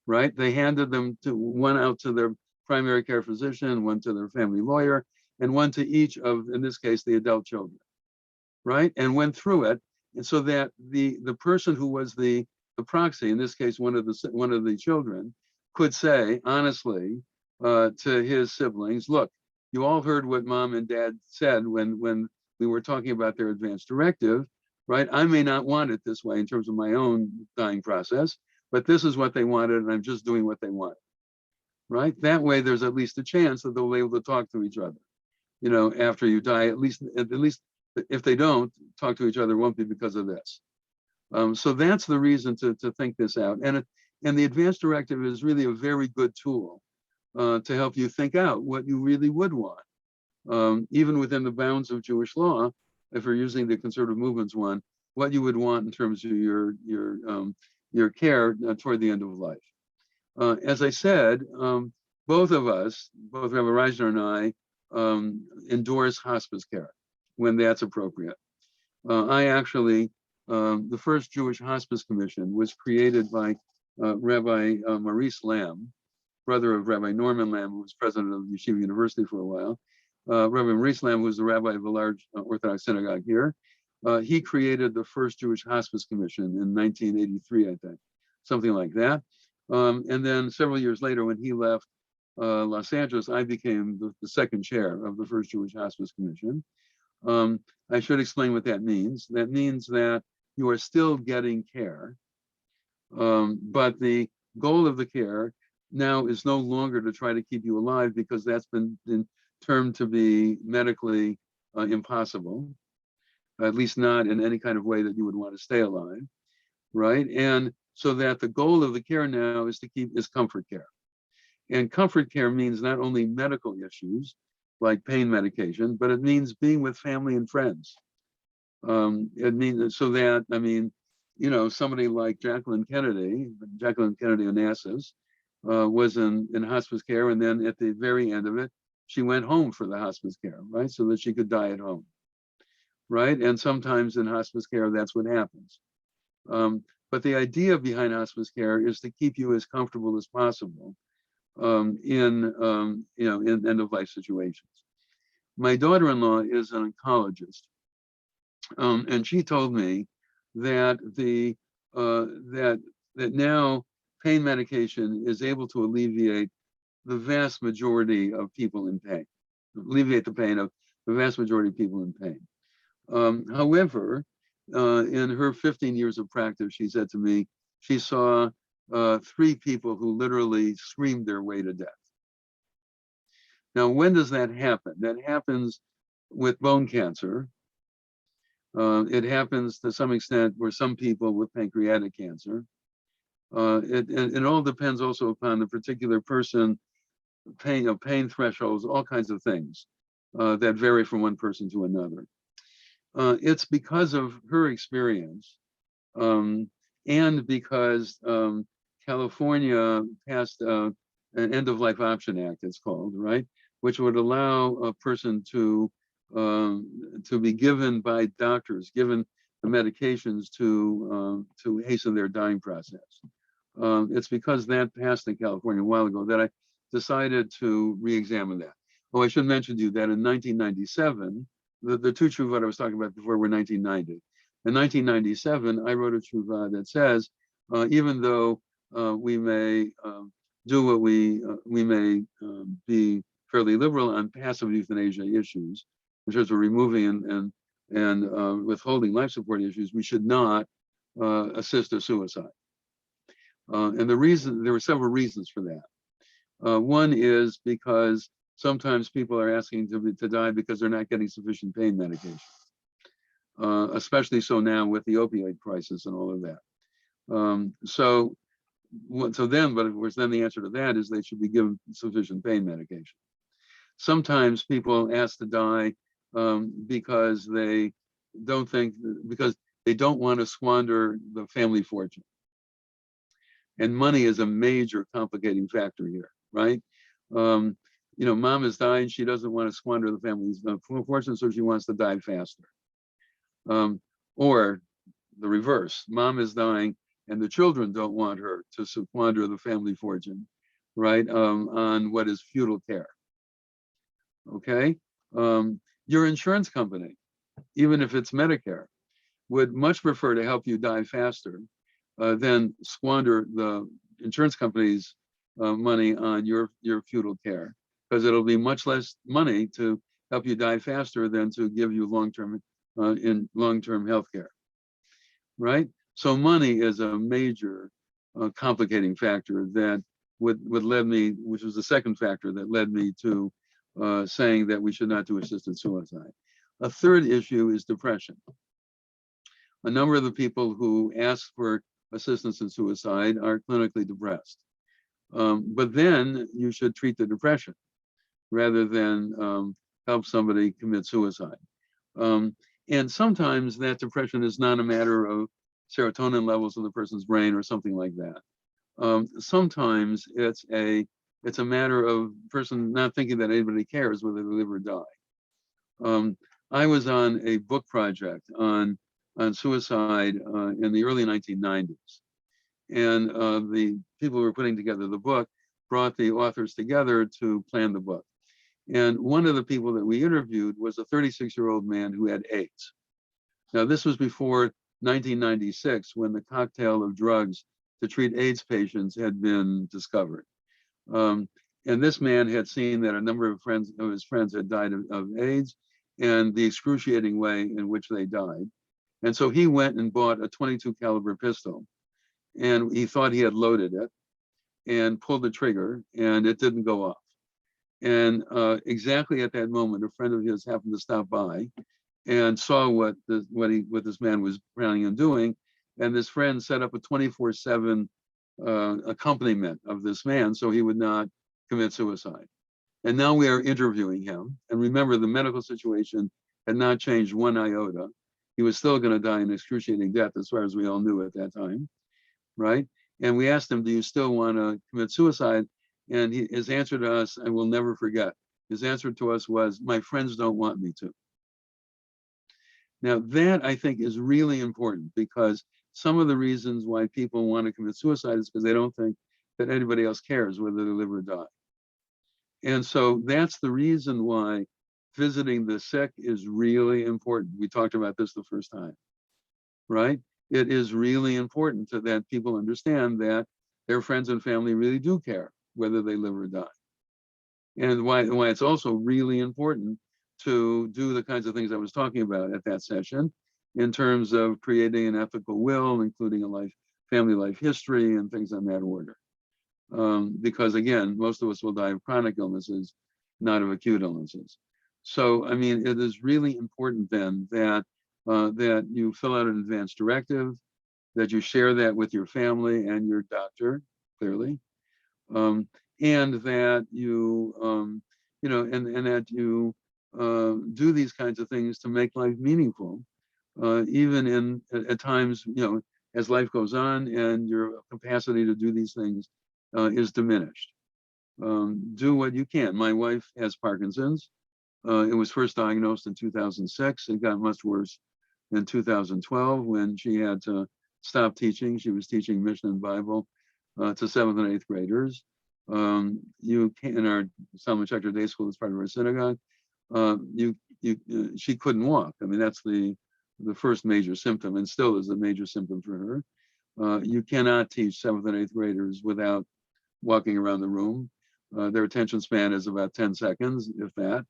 right? They handed them one out to their primary care physician, one to their family lawyer, and one to each of, in this case, the adult children, right? And went through it, and so that the person who was the proxy, in this case, one of the children, could say honestly to his siblings, look, you all heard what mom and dad said when we were talking about their advanced directive, right? I may not want it this way in terms of my own dying process, but this is what they wanted, and I'm just doing what they want, right? That way, there's at least a chance that they'll be able to talk to each other, you know, after you die. At least if they don't talk to each other, it won't be because of this. So that's the reason to think this out. And the advanced directive is really a very good tool to help you think out what you really would want. Even within the bounds of Jewish law, if you're using the conservative movements one, what you would want in terms of your care toward the end of life. As I said, both of us, both Rabbi Reisner and I, endorse hospice care when that's appropriate. I actually, the first Jewish Hospice Commission was created by Rabbi Maurice Lamb, brother of Rabbi Norman Lamb, who was president of Yeshiva University for a while. Rabbi Maurice Lamb was the rabbi of a large Orthodox synagogue here. He created the first Jewish Hospice Commission in 1983, I think, something like that. And then several years later, when he left Los Angeles, I became the second chair of the first Jewish Hospice Commission. I should explain what that means. That means that you are still getting care, but the goal of the care now is no longer to try to keep you alive, because that's been termed to be medically impossible, at least not in any kind of way that you would want to stay alive, right? And so that the goal of the care now is comfort care. And comfort care means not only medical issues like pain medication, but it means being with family and friends. It means so that, I mean, you know, somebody like Jacqueline Kennedy Onassis, was in hospice care, and then at the very end of it, she went home for the hospice care, right? So that she could die at home, right? And sometimes in hospice care, that's what happens. But the idea behind hospice care is to keep you as comfortable as possible in end of life situations. My daughter-in-law is an oncologist, and she told me that that now pain medication is able to alleviate the vast majority of people in pain, alleviate the pain of the vast majority of people in pain. However, in her 15 years of practice, she said to me, she saw 3 people who literally screamed their way to death. Now, when does that happen? That happens with bone cancer. It happens to some extent for some people with pancreatic cancer. It all depends also upon the particular person, pain thresholds, all kinds of things that vary from one person to another. It's because of her experience, and because California passed an end-of-life option act, it's called, right, which would allow a person to be given by doctors, given the medications to hasten their dying process. It's because that passed in California a while ago that I decided to re-examine that. Oh, I should mention to you that in 1997, the 2 tshuva I was talking about before were 1990. In 1997, I wrote a tshuva that says, even though we may do what we may be fairly liberal on passive euthanasia issues, in terms of removing and withholding life support issues, we should not assist a suicide. And there were several reasons for that. One is because sometimes people are asking to die because they're not getting sufficient pain medication. especially so now with the opioid crisis and all of that. But of course, then the answer to that is they should be given sufficient pain medication. Sometimes people ask to die because they don't want to squander the family fortune. And money is a major complicating factor here, right? Mom is dying, she doesn't want to squander the family's fortune, so she wants to die faster. Or the reverse, mom is dying and the children don't want her to squander the family fortune, right, on what is futile care. Okay, your insurance company, even if it's Medicare, would much prefer to help you die faster than squander the insurance company's money on your futile care, because it'll be much less money to help you die faster than to give you long-term health care, right? So money is a major complicating factor that would lead me, which was the second factor that led me to saying that we should not do assisted suicide. A third issue is depression. A number of the people who ask for assistance in suicide are clinically depressed. But then you should treat the depression rather than help somebody commit suicide. And sometimes that depression is not a matter of serotonin levels in the person's brain or something like that. Sometimes it's a matter of person not thinking that anybody cares whether they live or die. I was on a book project on suicide in the early 1990s. And the people who were putting together the book brought the authors together to plan the book. And one of the people that we interviewed was a 36-year-old man who had AIDS. Now, this was before 1996, when the cocktail of drugs to treat AIDS patients had been discovered. And this man had seen that a number of his friends had died of AIDS and the excruciating way in which they died. And so he went and bought a 22 caliber pistol, and he thought he had loaded it and pulled the trigger, and it didn't go off. And exactly at that moment, a friend of his happened to stop by and saw what this man was planning on doing. And this friend set up a 24/7 accompaniment of this man so he would not commit suicide. And now we are interviewing him. And remember, the medical situation had not changed one iota. He was still going to die an excruciating death, as far as we all knew at that time, right? And we asked him, do you still want to commit suicide? And his answer to us, I will never forget, his answer to us was, my friends don't want me to. Now that, I think, is really important, because some of the reasons why people want to commit suicide is because they don't think that anybody else cares whether they live or die. And so that's the reason why visiting the sick is really important. We talked about this the first time, right? It is really important that people understand that their friends and family really do care whether they live or die. And why it's also really important to do the kinds of things I was talking about at that session, in terms of creating an ethical will, including a family life history and things on that order. Because again, most of us will die of chronic illnesses, not of acute illnesses. So, I mean, it is really important then that you fill out an advance directive, that you share that with your family and your doctor, clearly, and that you, and that you do these kinds of things to make life meaningful, even at times, as life goes on and your capacity to do these things is diminished. Do what you can. My wife has Parkinson's. It was first diagnosed in 2006. It got much worse in 2012 when she had to stop teaching. She was teaching Mission and Bible to 7th and 8th graders. In our Salman Schechter Day School, as part of our synagogue, she couldn't walk. I mean, that's the first major symptom, and still is a major symptom for her. You cannot teach 7th and 8th graders without walking around the room. Their attention span is about 10 seconds, if that.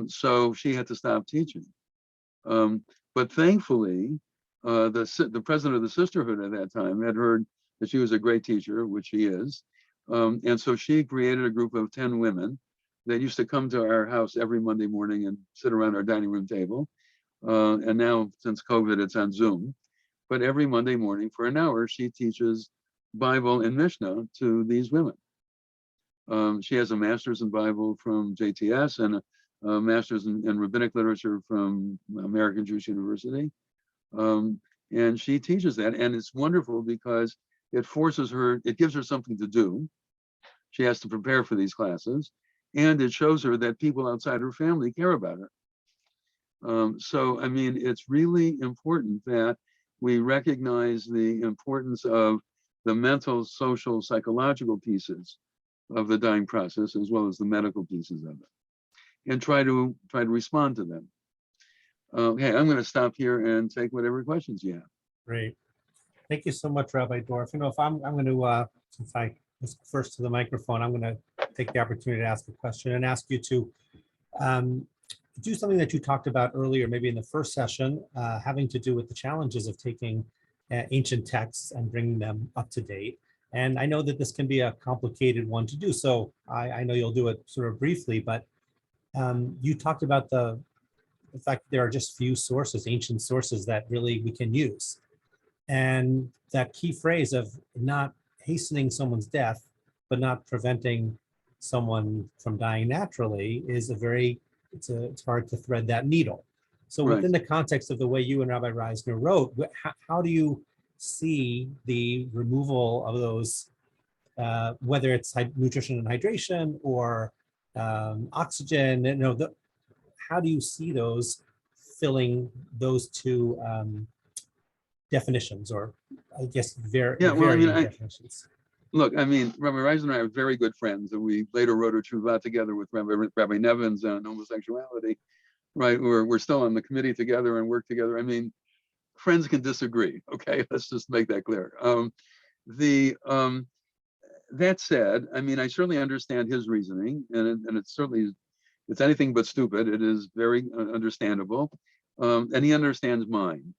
So she had to stop teaching. But thankfully, the president of the sisterhood at that time had heard that she was a great teacher, which she is. And so she created a group of 10 women that used to come to our house every Monday morning and sit around our dining room table. and now since COVID, it's on Zoom. But every Monday morning for an hour, she teaches Bible and Mishnah to these women. She has a master's in Bible from JTS and a master's in rabbinic literature from American Jewish University. And she teaches that, and it's wonderful because it forces her, it gives her something to do. She has to prepare for these classes, and it shows her that people outside her family care about her. So, I mean, it's really important that we recognize the importance of the mental, social, psychological pieces of the dying process, as well as the medical pieces of it, and try to respond to them. Okay, I'm going to stop here and take whatever questions you have. Great. Thank you so much, Rabbi Dorff. You know, if I'm going to, since I was first to the microphone, I'm going to take the opportunity to ask a question and ask you to do something that you talked about earlier, maybe in the first session, having to do with the challenges of taking ancient texts and bringing them up to date. And I know that this can be a complicated one to do, so I know you'll do it sort of briefly, but you talked about the fact that there are just few sources, ancient sources that really we can use. And that key phrase of not hastening someone's death, but not preventing someone from dying naturally is a very, it's hard to thread that needle. So Right. within the context of the way you and Rabbi Reisner wrote, how do you see the removal of those, whether it's nutrition and hydration or oxygen, you know, how do you see those filling those two definitions, or I guess varying definitions? Look, I mean, Rabbi Reisner and I are very good friends, and we later wrote a tshuva together with Rabbi Nevins on homosexuality, right? We're still on the committee together and work together. I mean, friends can disagree, okay? Let's just make that clear. That said, I mean, I certainly understand his reasoning, and it's certainly, it's anything but stupid. It is very understandable, and he understands mine.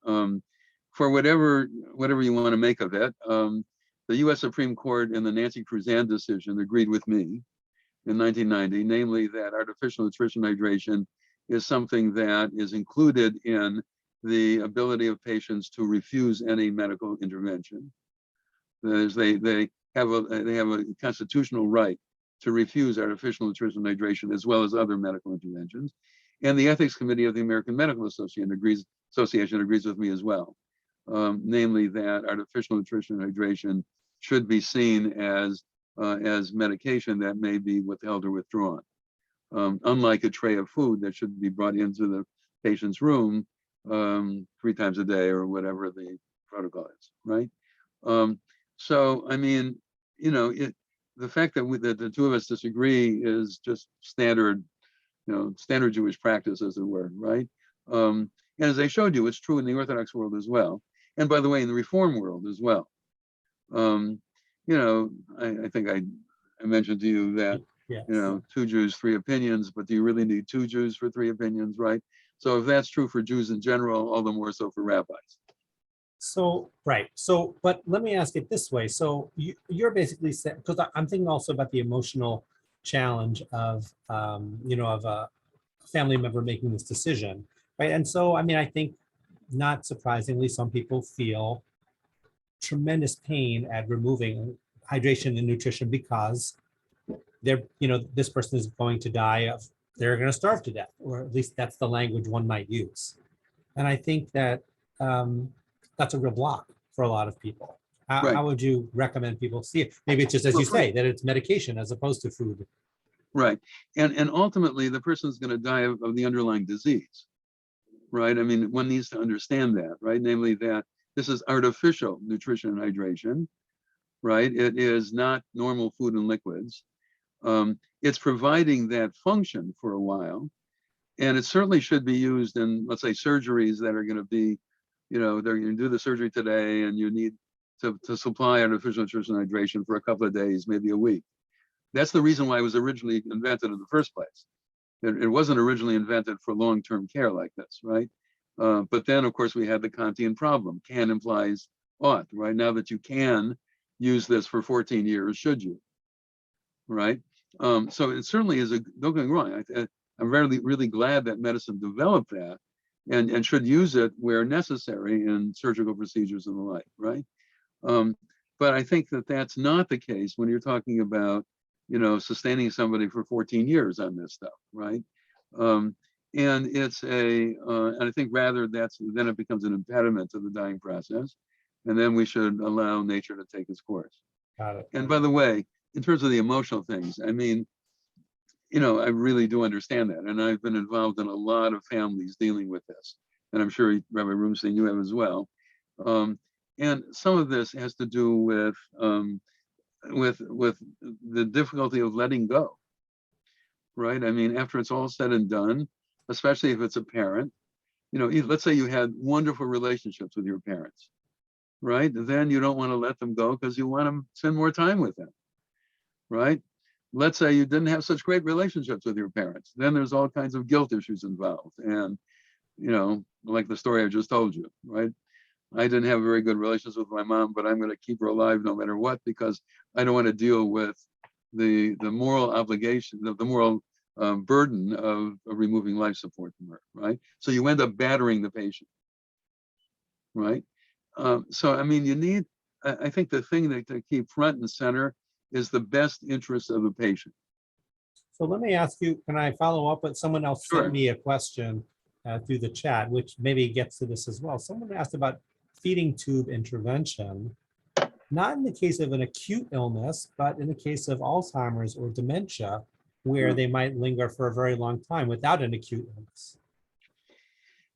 For whatever you want to make of it, the U.S. Supreme Court in the Nancy Cruzan decision agreed with me in 1990, namely that artificial nutrition hydration is something that is included in the ability of patients to refuse any medical intervention. That is, they have a constitutional right to refuse artificial nutrition hydration as well as other medical interventions. And the Ethics Committee of the American Medical Association agrees with me as well. Namely that artificial nutrition hydration should be seen as medication that may be withheld or withdrawn. Unlike a tray of food that should be brought into the patient's room 3 times a day or whatever the protocol is, right? So, I mean, you know, the fact that the two of us disagree is just standard, you know, standard Jewish practice, as it were, right? And as I showed you, it's true in the Orthodox world as well. And by the way, in the Reform world as well. You know, I think I mentioned to you that, yes, you know, 2 Jews, 3 opinions, but do you really need 2 Jews for 3 opinions, right? So if that's true for Jews in general, all the more so for rabbis. So, right. So, but let me ask it this way. So you're basically saying, because I'm thinking also about the emotional challenge of, you know, of a family member making this decision, right? And so, I mean, I think not surprisingly, some people feel tremendous pain at removing hydration and nutrition because they're, you know, this person is going to die of, they're going to starve to death, or at least that's the language one might use. And I think that that's a real block for a lot of people. How would you recommend people see it? Maybe it's just, as you say, that it's medication as opposed to food. Right. And ultimately, the person's going to die of the underlying disease, right? I mean, one needs to understand that, right? Namely that this is artificial nutrition and hydration, right? It is not normal food and liquids. It's providing that function for a while. And it certainly should be used in, let's say, surgeries that are going to be, you know, they're going to do the surgery today and you need to supply artificial nutrition and hydration for a couple of days, maybe a week. That's the reason why it was originally invented in the first place. It wasn't originally invented for long-term care like this, right? But then, of course, we had the Kantian problem. Can implies ought, right? Now that you can use this for 14 years, should you, right? So it certainly is don't get me wrong. I'm really glad that medicine developed that, and should use it where necessary in surgical procedures and the like, right? But I think that that's not the case when you're talking about, sustaining somebody for 14 years on this stuff, right? And it's and I think rather then it becomes an impediment to the dying process, and then we should allow nature to take its course. Got it. And by the way, in terms of the emotional things, I mean, I really do understand that, and I've been involved in a lot of families dealing with this, and I'm sure Rabbi Rumstein, you have as well. And some of this has to do with the difficulty of letting go, right? I mean, after it's all said and done, especially if it's a parent, let's say you had wonderful relationships with your parents, right? Then you don't want to let them go because you want to spend more time with them, right? Let's say you didn't have such great relationships with your parents. Then there's all kinds of guilt issues involved. And, like the story I just told you, right? I didn't have very good relations with my mom, but I'm going to keep her alive no matter what, because I don't want to deal with the moral obligation, the moral burden of removing life support from her, right? So you end up battering the patient, right? So, I mean, I think the thing that to keep front and center is the best interest of the patient. So let me ask you, can I follow up with someone else Sure. sent me a question through the chat, which maybe gets to this as well. Someone asked about feeding tube intervention, not in the case of an acute illness, but in the case of Alzheimer's or dementia, where they might linger for a very long time without an acute illness.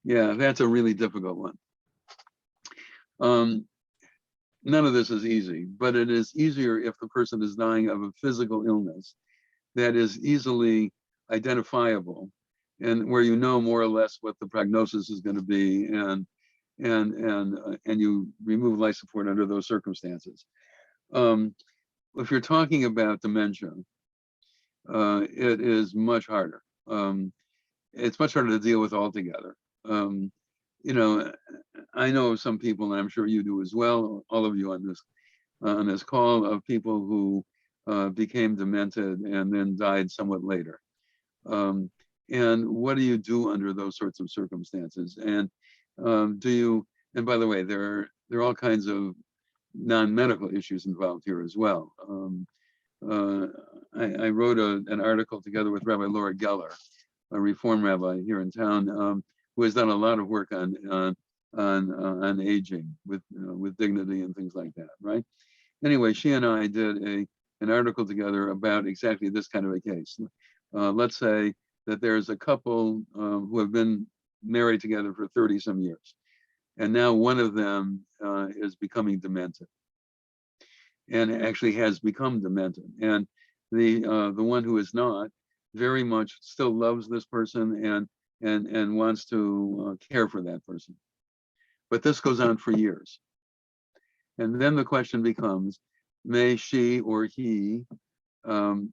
Yeah, that's a really difficult one. None of this is easy, but it is easier if the person is dying of a physical illness that is easily identifiable and where more or less what the prognosis is going to be, and you remove life support under those circumstances. If you're talking about dementia, it is much harder. It's much harder to deal with altogether. I know some people, and I'm sure you do as well, all of you on this call, of people who became demented and then died somewhat later. And what do you do under those sorts of circumstances? And and by the way, there are all kinds of non-medical issues involved here as well. I wrote an article together with Rabbi Laura Geller, a Reform rabbi here in town, who has done a lot of work on aging with dignity and things like that, right? Anyway, she and I did an article together about exactly this kind of a case. Let's say that there's a couple who have been married together for 30 some years, and now one of them is becoming demented, and actually has become demented, and the one who is not very much still loves this person and wants to care for that person. But this goes on for years. And then the question becomes, may she or he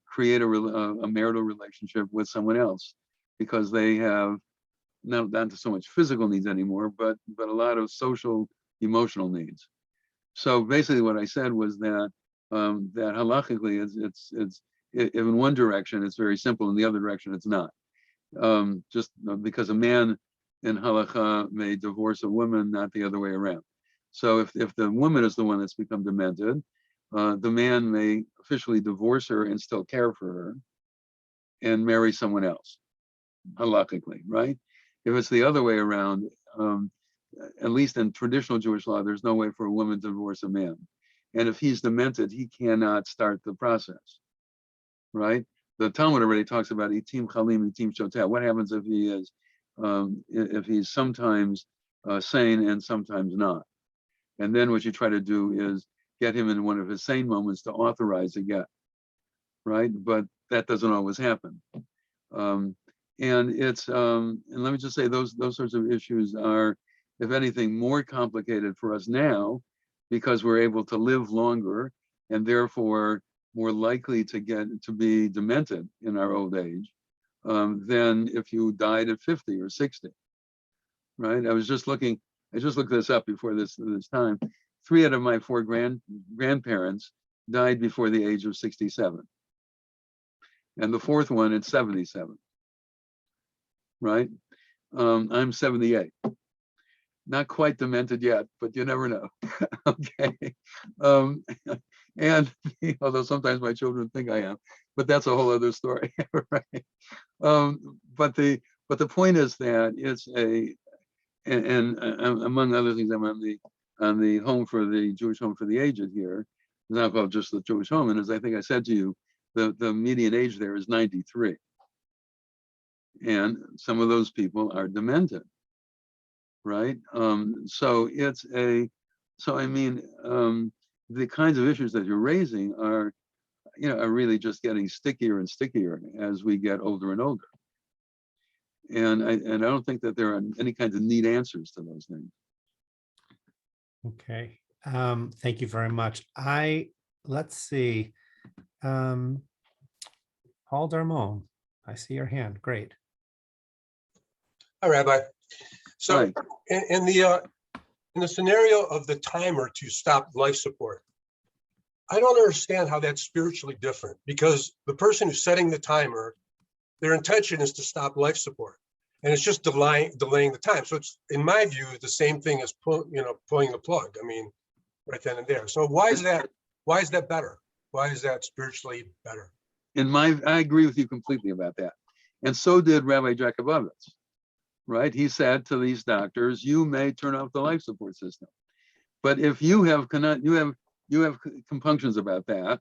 create a marital relationship with someone else, because they have not so much physical needs anymore, but a lot of social, emotional needs. So basically what I said was that that halakhically it's in one direction it's very simple, in the other direction it's not. Just because a man in halakha may divorce a woman, not the other way around. So if the woman is the one that's become demented, the man may officially divorce her and still care for her and marry someone else, halakhically, right? If it's the other way around, at least in traditional Jewish law, there's no way for a woman to divorce a man. And if he's demented, he cannot start the process, right? The Talmud already talks about itim chalim, itim shotet. What happens if he is, if he's sometimes sane and sometimes not? And then what you try to do is get him in one of his sane moments to authorize a get, right? But that doesn't always happen. And it's and let me just say those sorts of issues are, if anything, more complicated for us now, because we're able to live longer and therefore more likely to be demented in our old age than if you died at 50 or 60, right? I just looked this up before this time. 3 out of my 4 grandparents died before the age of 67, and the 4th one at 77, right? I'm 78. Not quite demented yet, but you never know. Okay. And although sometimes my children think I am, but that's a whole other story, right? But the point is that it's and among other things, I'm on the home for the Jewish home for the aged here. It's not called just the Jewish home, and as I think I said to you, the median age there is 93, and some of those people are demented, right? So I mean, the kinds of issues that you're raising are really just getting stickier and stickier as we get older and older. And I don't think that there are any kinds of neat answers to those things. Okay. Thank you very much. Let's see. Paul Darmon, I see your hand. Great. Hi, Rabbi. So Right. in the scenario of the timer to stop life support, I don't understand how that's spiritually different, because the person who's setting the timer, their intention is to stop life support, and it's just delaying the time. So it's, in my view, the same thing as pulling the plug. I mean, right then and there. So why is that better? Why is that spiritually better? I agree with you completely about that. And so did Rabbi Jacobovitz, right? He said to these doctors, you may turn off the life support system, but if you have compunctions about that,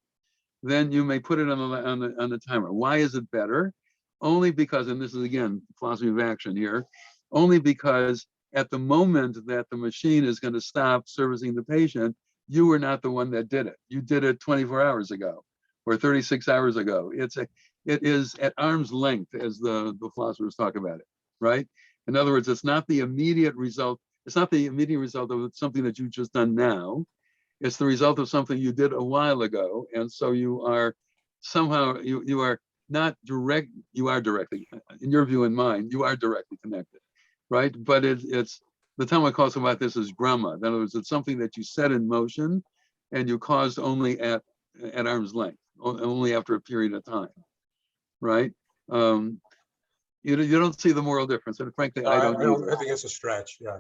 then you may put it on the timer. Why is it better? Only because, and this is again philosophy of action here, only because at the moment that the machine is going to stop servicing the patient, you were not the one that did it. You did it 24 hours ago or 36 hours ago. It is at arm's length, as the philosophers talk about it, right? In other words, it's not the immediate result. It's not the immediate result of something that you've just done now. It's the result of something you did a while ago. And so you are somehow, you are not direct, you are directly, in your view and mine, you are directly connected, right? But it's the Talmud calls about this as grama. In other words, it's something that you set in motion and you caused only at arm's length, only after a period of time, right? You don't see the moral difference, and frankly, I don't either. I think it's a stretch. Yeah.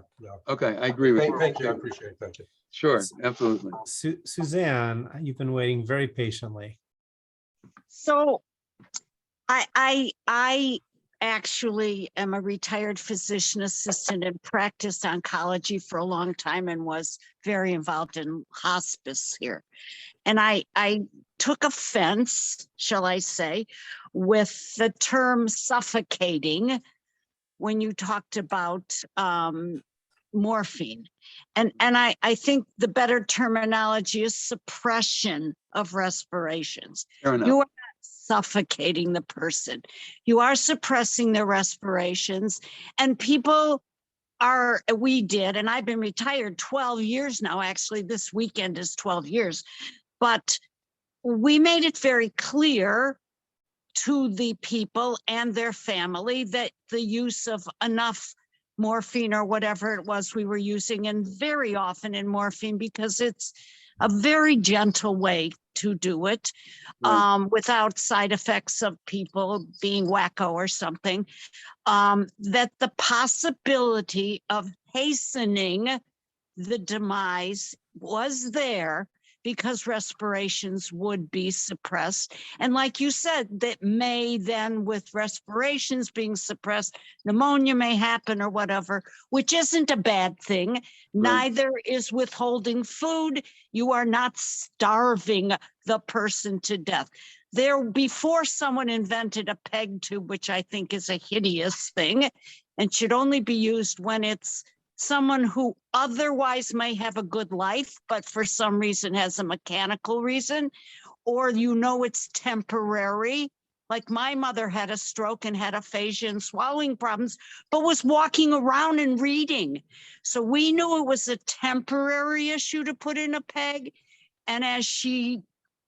Okay, I agree with you. Thank you. I appreciate it. Thank you. Sure, absolutely. Suzanne, you've been waiting very patiently. So I actually am a retired physician assistant and practiced oncology for a long time and was very involved in hospice here. And I took offense, shall I say, with the term suffocating when you talked about morphine. And I think the better terminology is suppression of respirations. Fair enough. You are not suffocating the person. You are suppressing their respirations, and people we did, and I've been retired 12 years now. Actually, this weekend is 12 years, but we made it very clear to the people and their family that the use of enough morphine or whatever it was we were using, and very often in morphine, because it's a very gentle way to do it, Right. without side effects of people being wacko or something, that the possibility of hastening the demise was there because respirations would be suppressed. And like you said, that may then, with respirations being suppressed, pneumonia may happen or whatever, which isn't a bad thing. Right. Neither is withholding food. You are not starving the person to death. Before someone invented a PEG tube, which I think is a hideous thing and should only be used when it's someone who otherwise may have a good life, but for some reason has a mechanical reason, or it's temporary. Like my mother had a stroke and had aphasia and swallowing problems, but was walking around and reading. So we knew it was a temporary issue to put in a PEG. And as she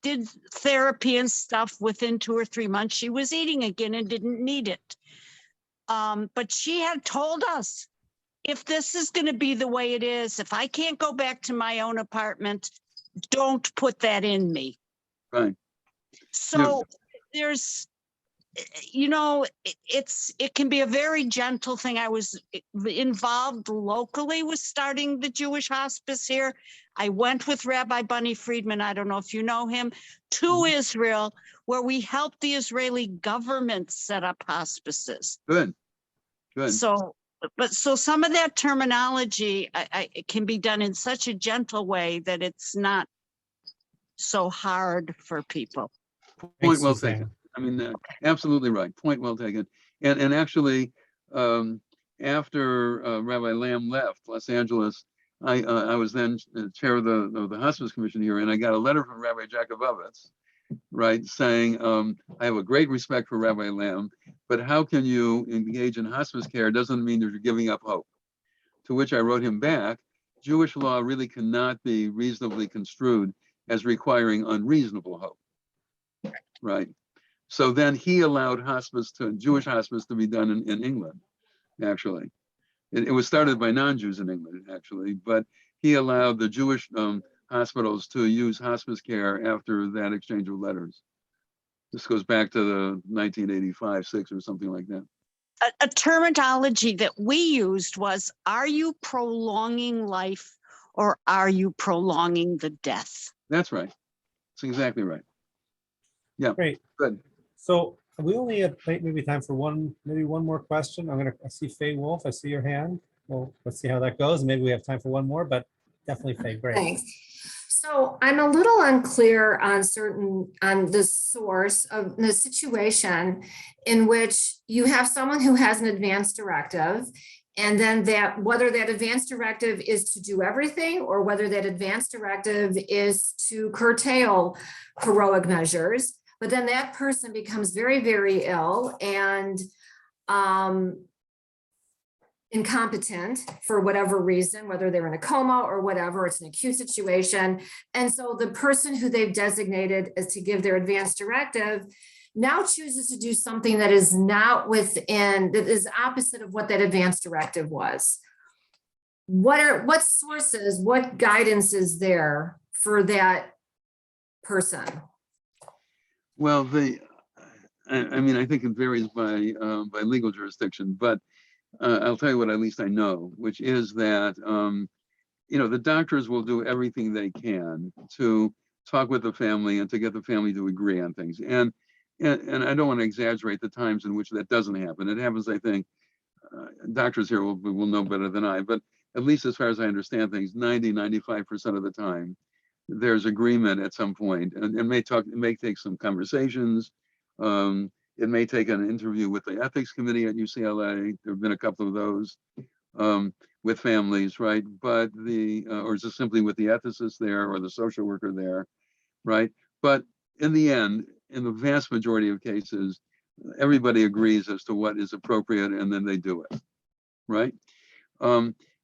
did therapy and stuff, within 2 or 3 months, she was eating again and didn't need it. But she had told us, if this is going to be the way it is, if I can't go back to my own apartment, don't put that in me. Right. So there's you know, it can be a very gentle thing. I was involved locally with starting the Jewish hospice here. I went with Rabbi Bunny Friedman, I don't know if you know him, to Israel, where we helped the Israeli government set up hospices. Good, good. So some of that terminology it can be done in such a gentle way that it's not so hard for people. Point Thanks, well Suzanne. taken. I mean, absolutely right. Point well taken. And actually, after Rabbi Lamb left Los Angeles, I was then chair of the Hospice Commission here, and I got a letter from Rabbi Jakubowicz, right, saying, I have a great respect for Rabbi Lamb, but how can you engage in hospice care? Doesn't mean that you're giving up hope. To which I wrote him back, Jewish law really cannot be reasonably construed as requiring unreasonable hope, right? So then he allowed Jewish hospice to be done in England, actually. It was started by non-Jews in England, actually, but he allowed the Jewish hospitals to use hospice care after that exchange of letters. This goes back to the 1985, 6 or something like that. A terminology that we used was, are you prolonging life or are you prolonging the death? That's right. That's exactly right. Yeah. Great. Good. So we only have maybe time for maybe one more question. I see Faye Wolf. I see your hand. Well, let's see how that goes. Maybe we have time for one more, but definitely Faye. Great. Thanks. So I'm a little unclear on the source of the situation in which you have someone who has an advance directive, and then whether that advance directive is to do everything or whether that advance directive is to curtail heroic measures. But then that person becomes very, very ill and incompetent for whatever reason, whether they're in a coma or whatever, it's an acute situation. And so the person who they've designated as to give their advance directive now chooses to do something that is not that is opposite of what that advance directive was. What sources, what guidance is there for that person? Well, I mean, I think it varies by legal jurisdiction, but I'll tell you what at least I know, which is that, the doctors will do everything they can to talk with the family and to get the family to agree on things. And I don't want to exaggerate the times in which that doesn't happen. It happens, I think, doctors here will know better than I, but at least as far as I understand things, 95% of the time, there's agreement at some point, and it may take some conversations. It may take an interview with the ethics committee at UCLA. There have been a couple of those with families, right? But or just simply with the ethicist there or the social worker there, right? But in the end, in the vast majority of cases, everybody agrees as to what is appropriate, and then they do it, right?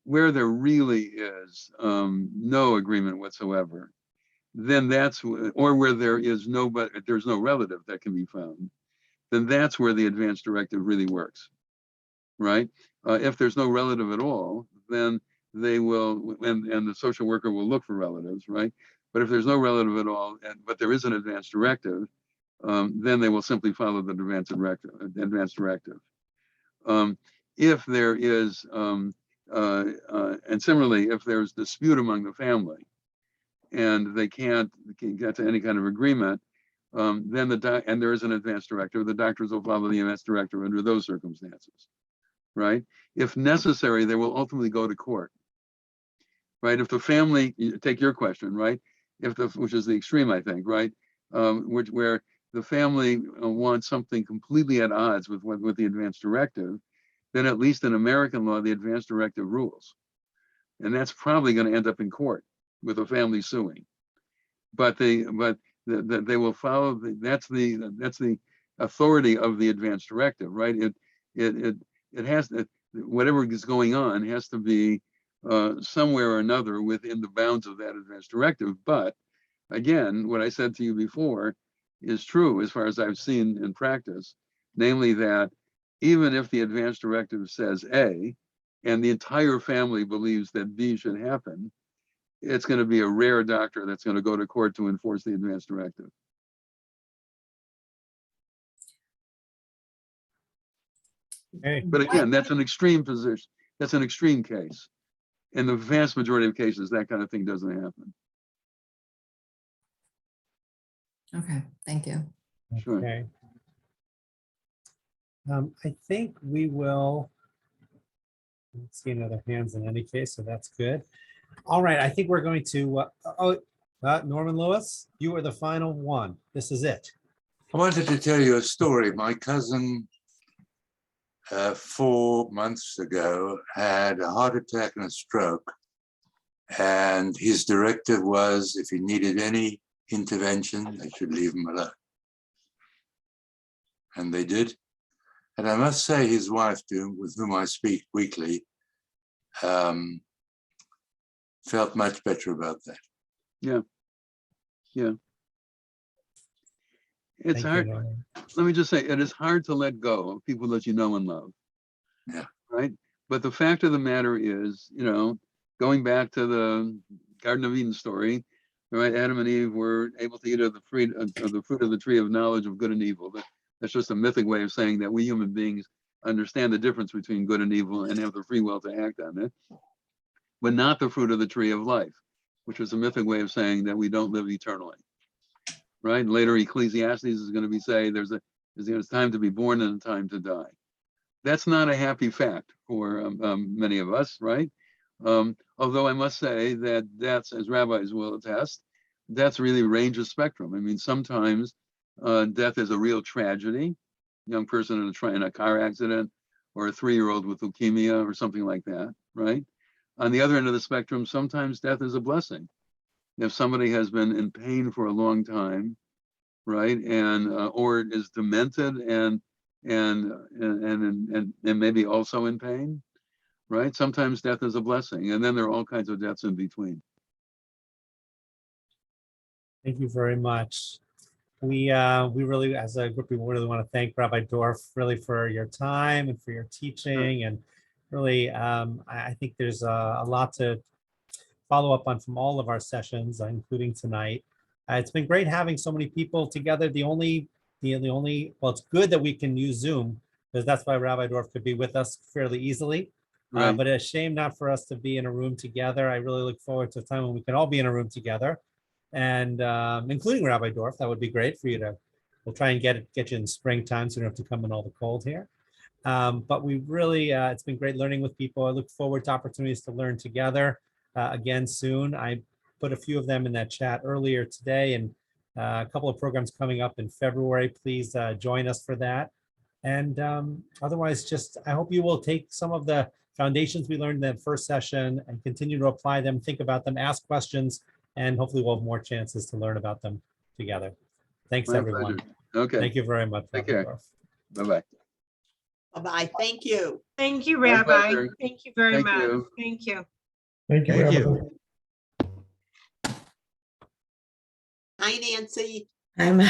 Where there really is no agreement whatsoever, then or where there's no relative that can be found, then that's where the advance directive really works, right? If there's no relative at all, then they will, and the social worker will look for relatives, right? But if there's no relative at all, but there is an advance directive, then they will simply follow the advance directive. If there is, and similarly, if there's dispute among the family and they can't get to any kind of agreement, then and there is an advance directive, the doctors will follow the advance directive under those circumstances, right? If necessary, they will ultimately go to court, right? If the family, take your question, right? Which is the extreme, I think, right? Where the family wants something completely at odds with the advance directive, then at least in American law, the advance directive rules. And that's probably going to end up in court with the family suing. But they will follow, that's the authority of the advance directive, right? It has to, whatever is going on has to be somewhere or another within the bounds of that advance directive. But again, what I said to you before is true as far as I've seen in practice, namely that even if the advance directive says A and the entire family believes that B should happen, it's going to be a rare doctor that's going to go to court to enforce the advance directive. Okay. But again, that's an extreme position. That's an extreme case. In the vast majority of cases, that kind of thing doesn't happen. Okay, thank you. Sure. Okay. I think we will. Let's see another hands in any case, so that's good. All right, I think we're going to. Norman Lewis, you are the final one. This is it. I wanted to tell you a story. My cousin, 4 months ago, had a heart attack and a stroke. And his directive was if he needed any intervention, they should leave him alone. And they did. And I must say, his wife, with whom I speak weekly, felt much better about that. Yeah. It's Thank you, hard. Norman. Let me just say, it is hard to let go of people that you know and love. Yeah. Right. But the fact of the matter is, going back to the Garden of Eden story, right? Adam and Eve were able to eat of the fruit of the tree of knowledge of good and evil. That's just a mythic way of saying that we human beings understand the difference between good and evil and have the free will to act on it, but not the fruit of the tree of life, which is a mythic way of saying that we don't live eternally. Right? Later, Ecclesiastes is going to be saying there's time to be born and a time to die. That's not a happy fact for many of us, right? Although I must say that that's, as rabbis will attest, that's really range of spectrum. I mean, sometimes death is a real tragedy. Young person in a car accident, or a 3-year-old with leukemia or something like that, right? On the other end of the spectrum, sometimes death is a blessing. If somebody has been in pain for a long time, right, and or is demented and maybe also in pain, right? Sometimes death is a blessing, and then there are all kinds of deaths in between. Thank you very much. We really, as a group, we really want to thank Rabbi Dorff really for your time and for your teaching, and really, I think there's a lot to follow up on from all of our sessions, including tonight. It's been great having so many people together. Well, it's good that we can use Zoom, because that's why Rabbi Dorff could be with us fairly easily. Right. But it's a shame not for us to be in a room together. I really look forward to a time when we can all be in a room together, and including Rabbi Dorff. That would be great for you to. We'll try and get you in springtime, so you don't have to come in all the cold here. But we really, it's been great learning with people. I look forward to opportunities to learn together again soon. I put a few of them in that chat earlier today, and a couple of programs coming up in February. Please join us for that. And otherwise, just I hope you will take some of the foundations we learned in that first session and continue to apply them, think about them, ask questions, and hopefully we'll have more chances to learn about them together. Thanks, My everyone. pleasure. Okay. Thank you very much. Take Rabbi care. Dorff. Bye-bye. Bye-bye. Thank you. Thank you, My Rabbi. pleasure. Thank you very Thank much. you. Thank you. Thank you. Thank Rabbi. you. Hi, Nancy. I'm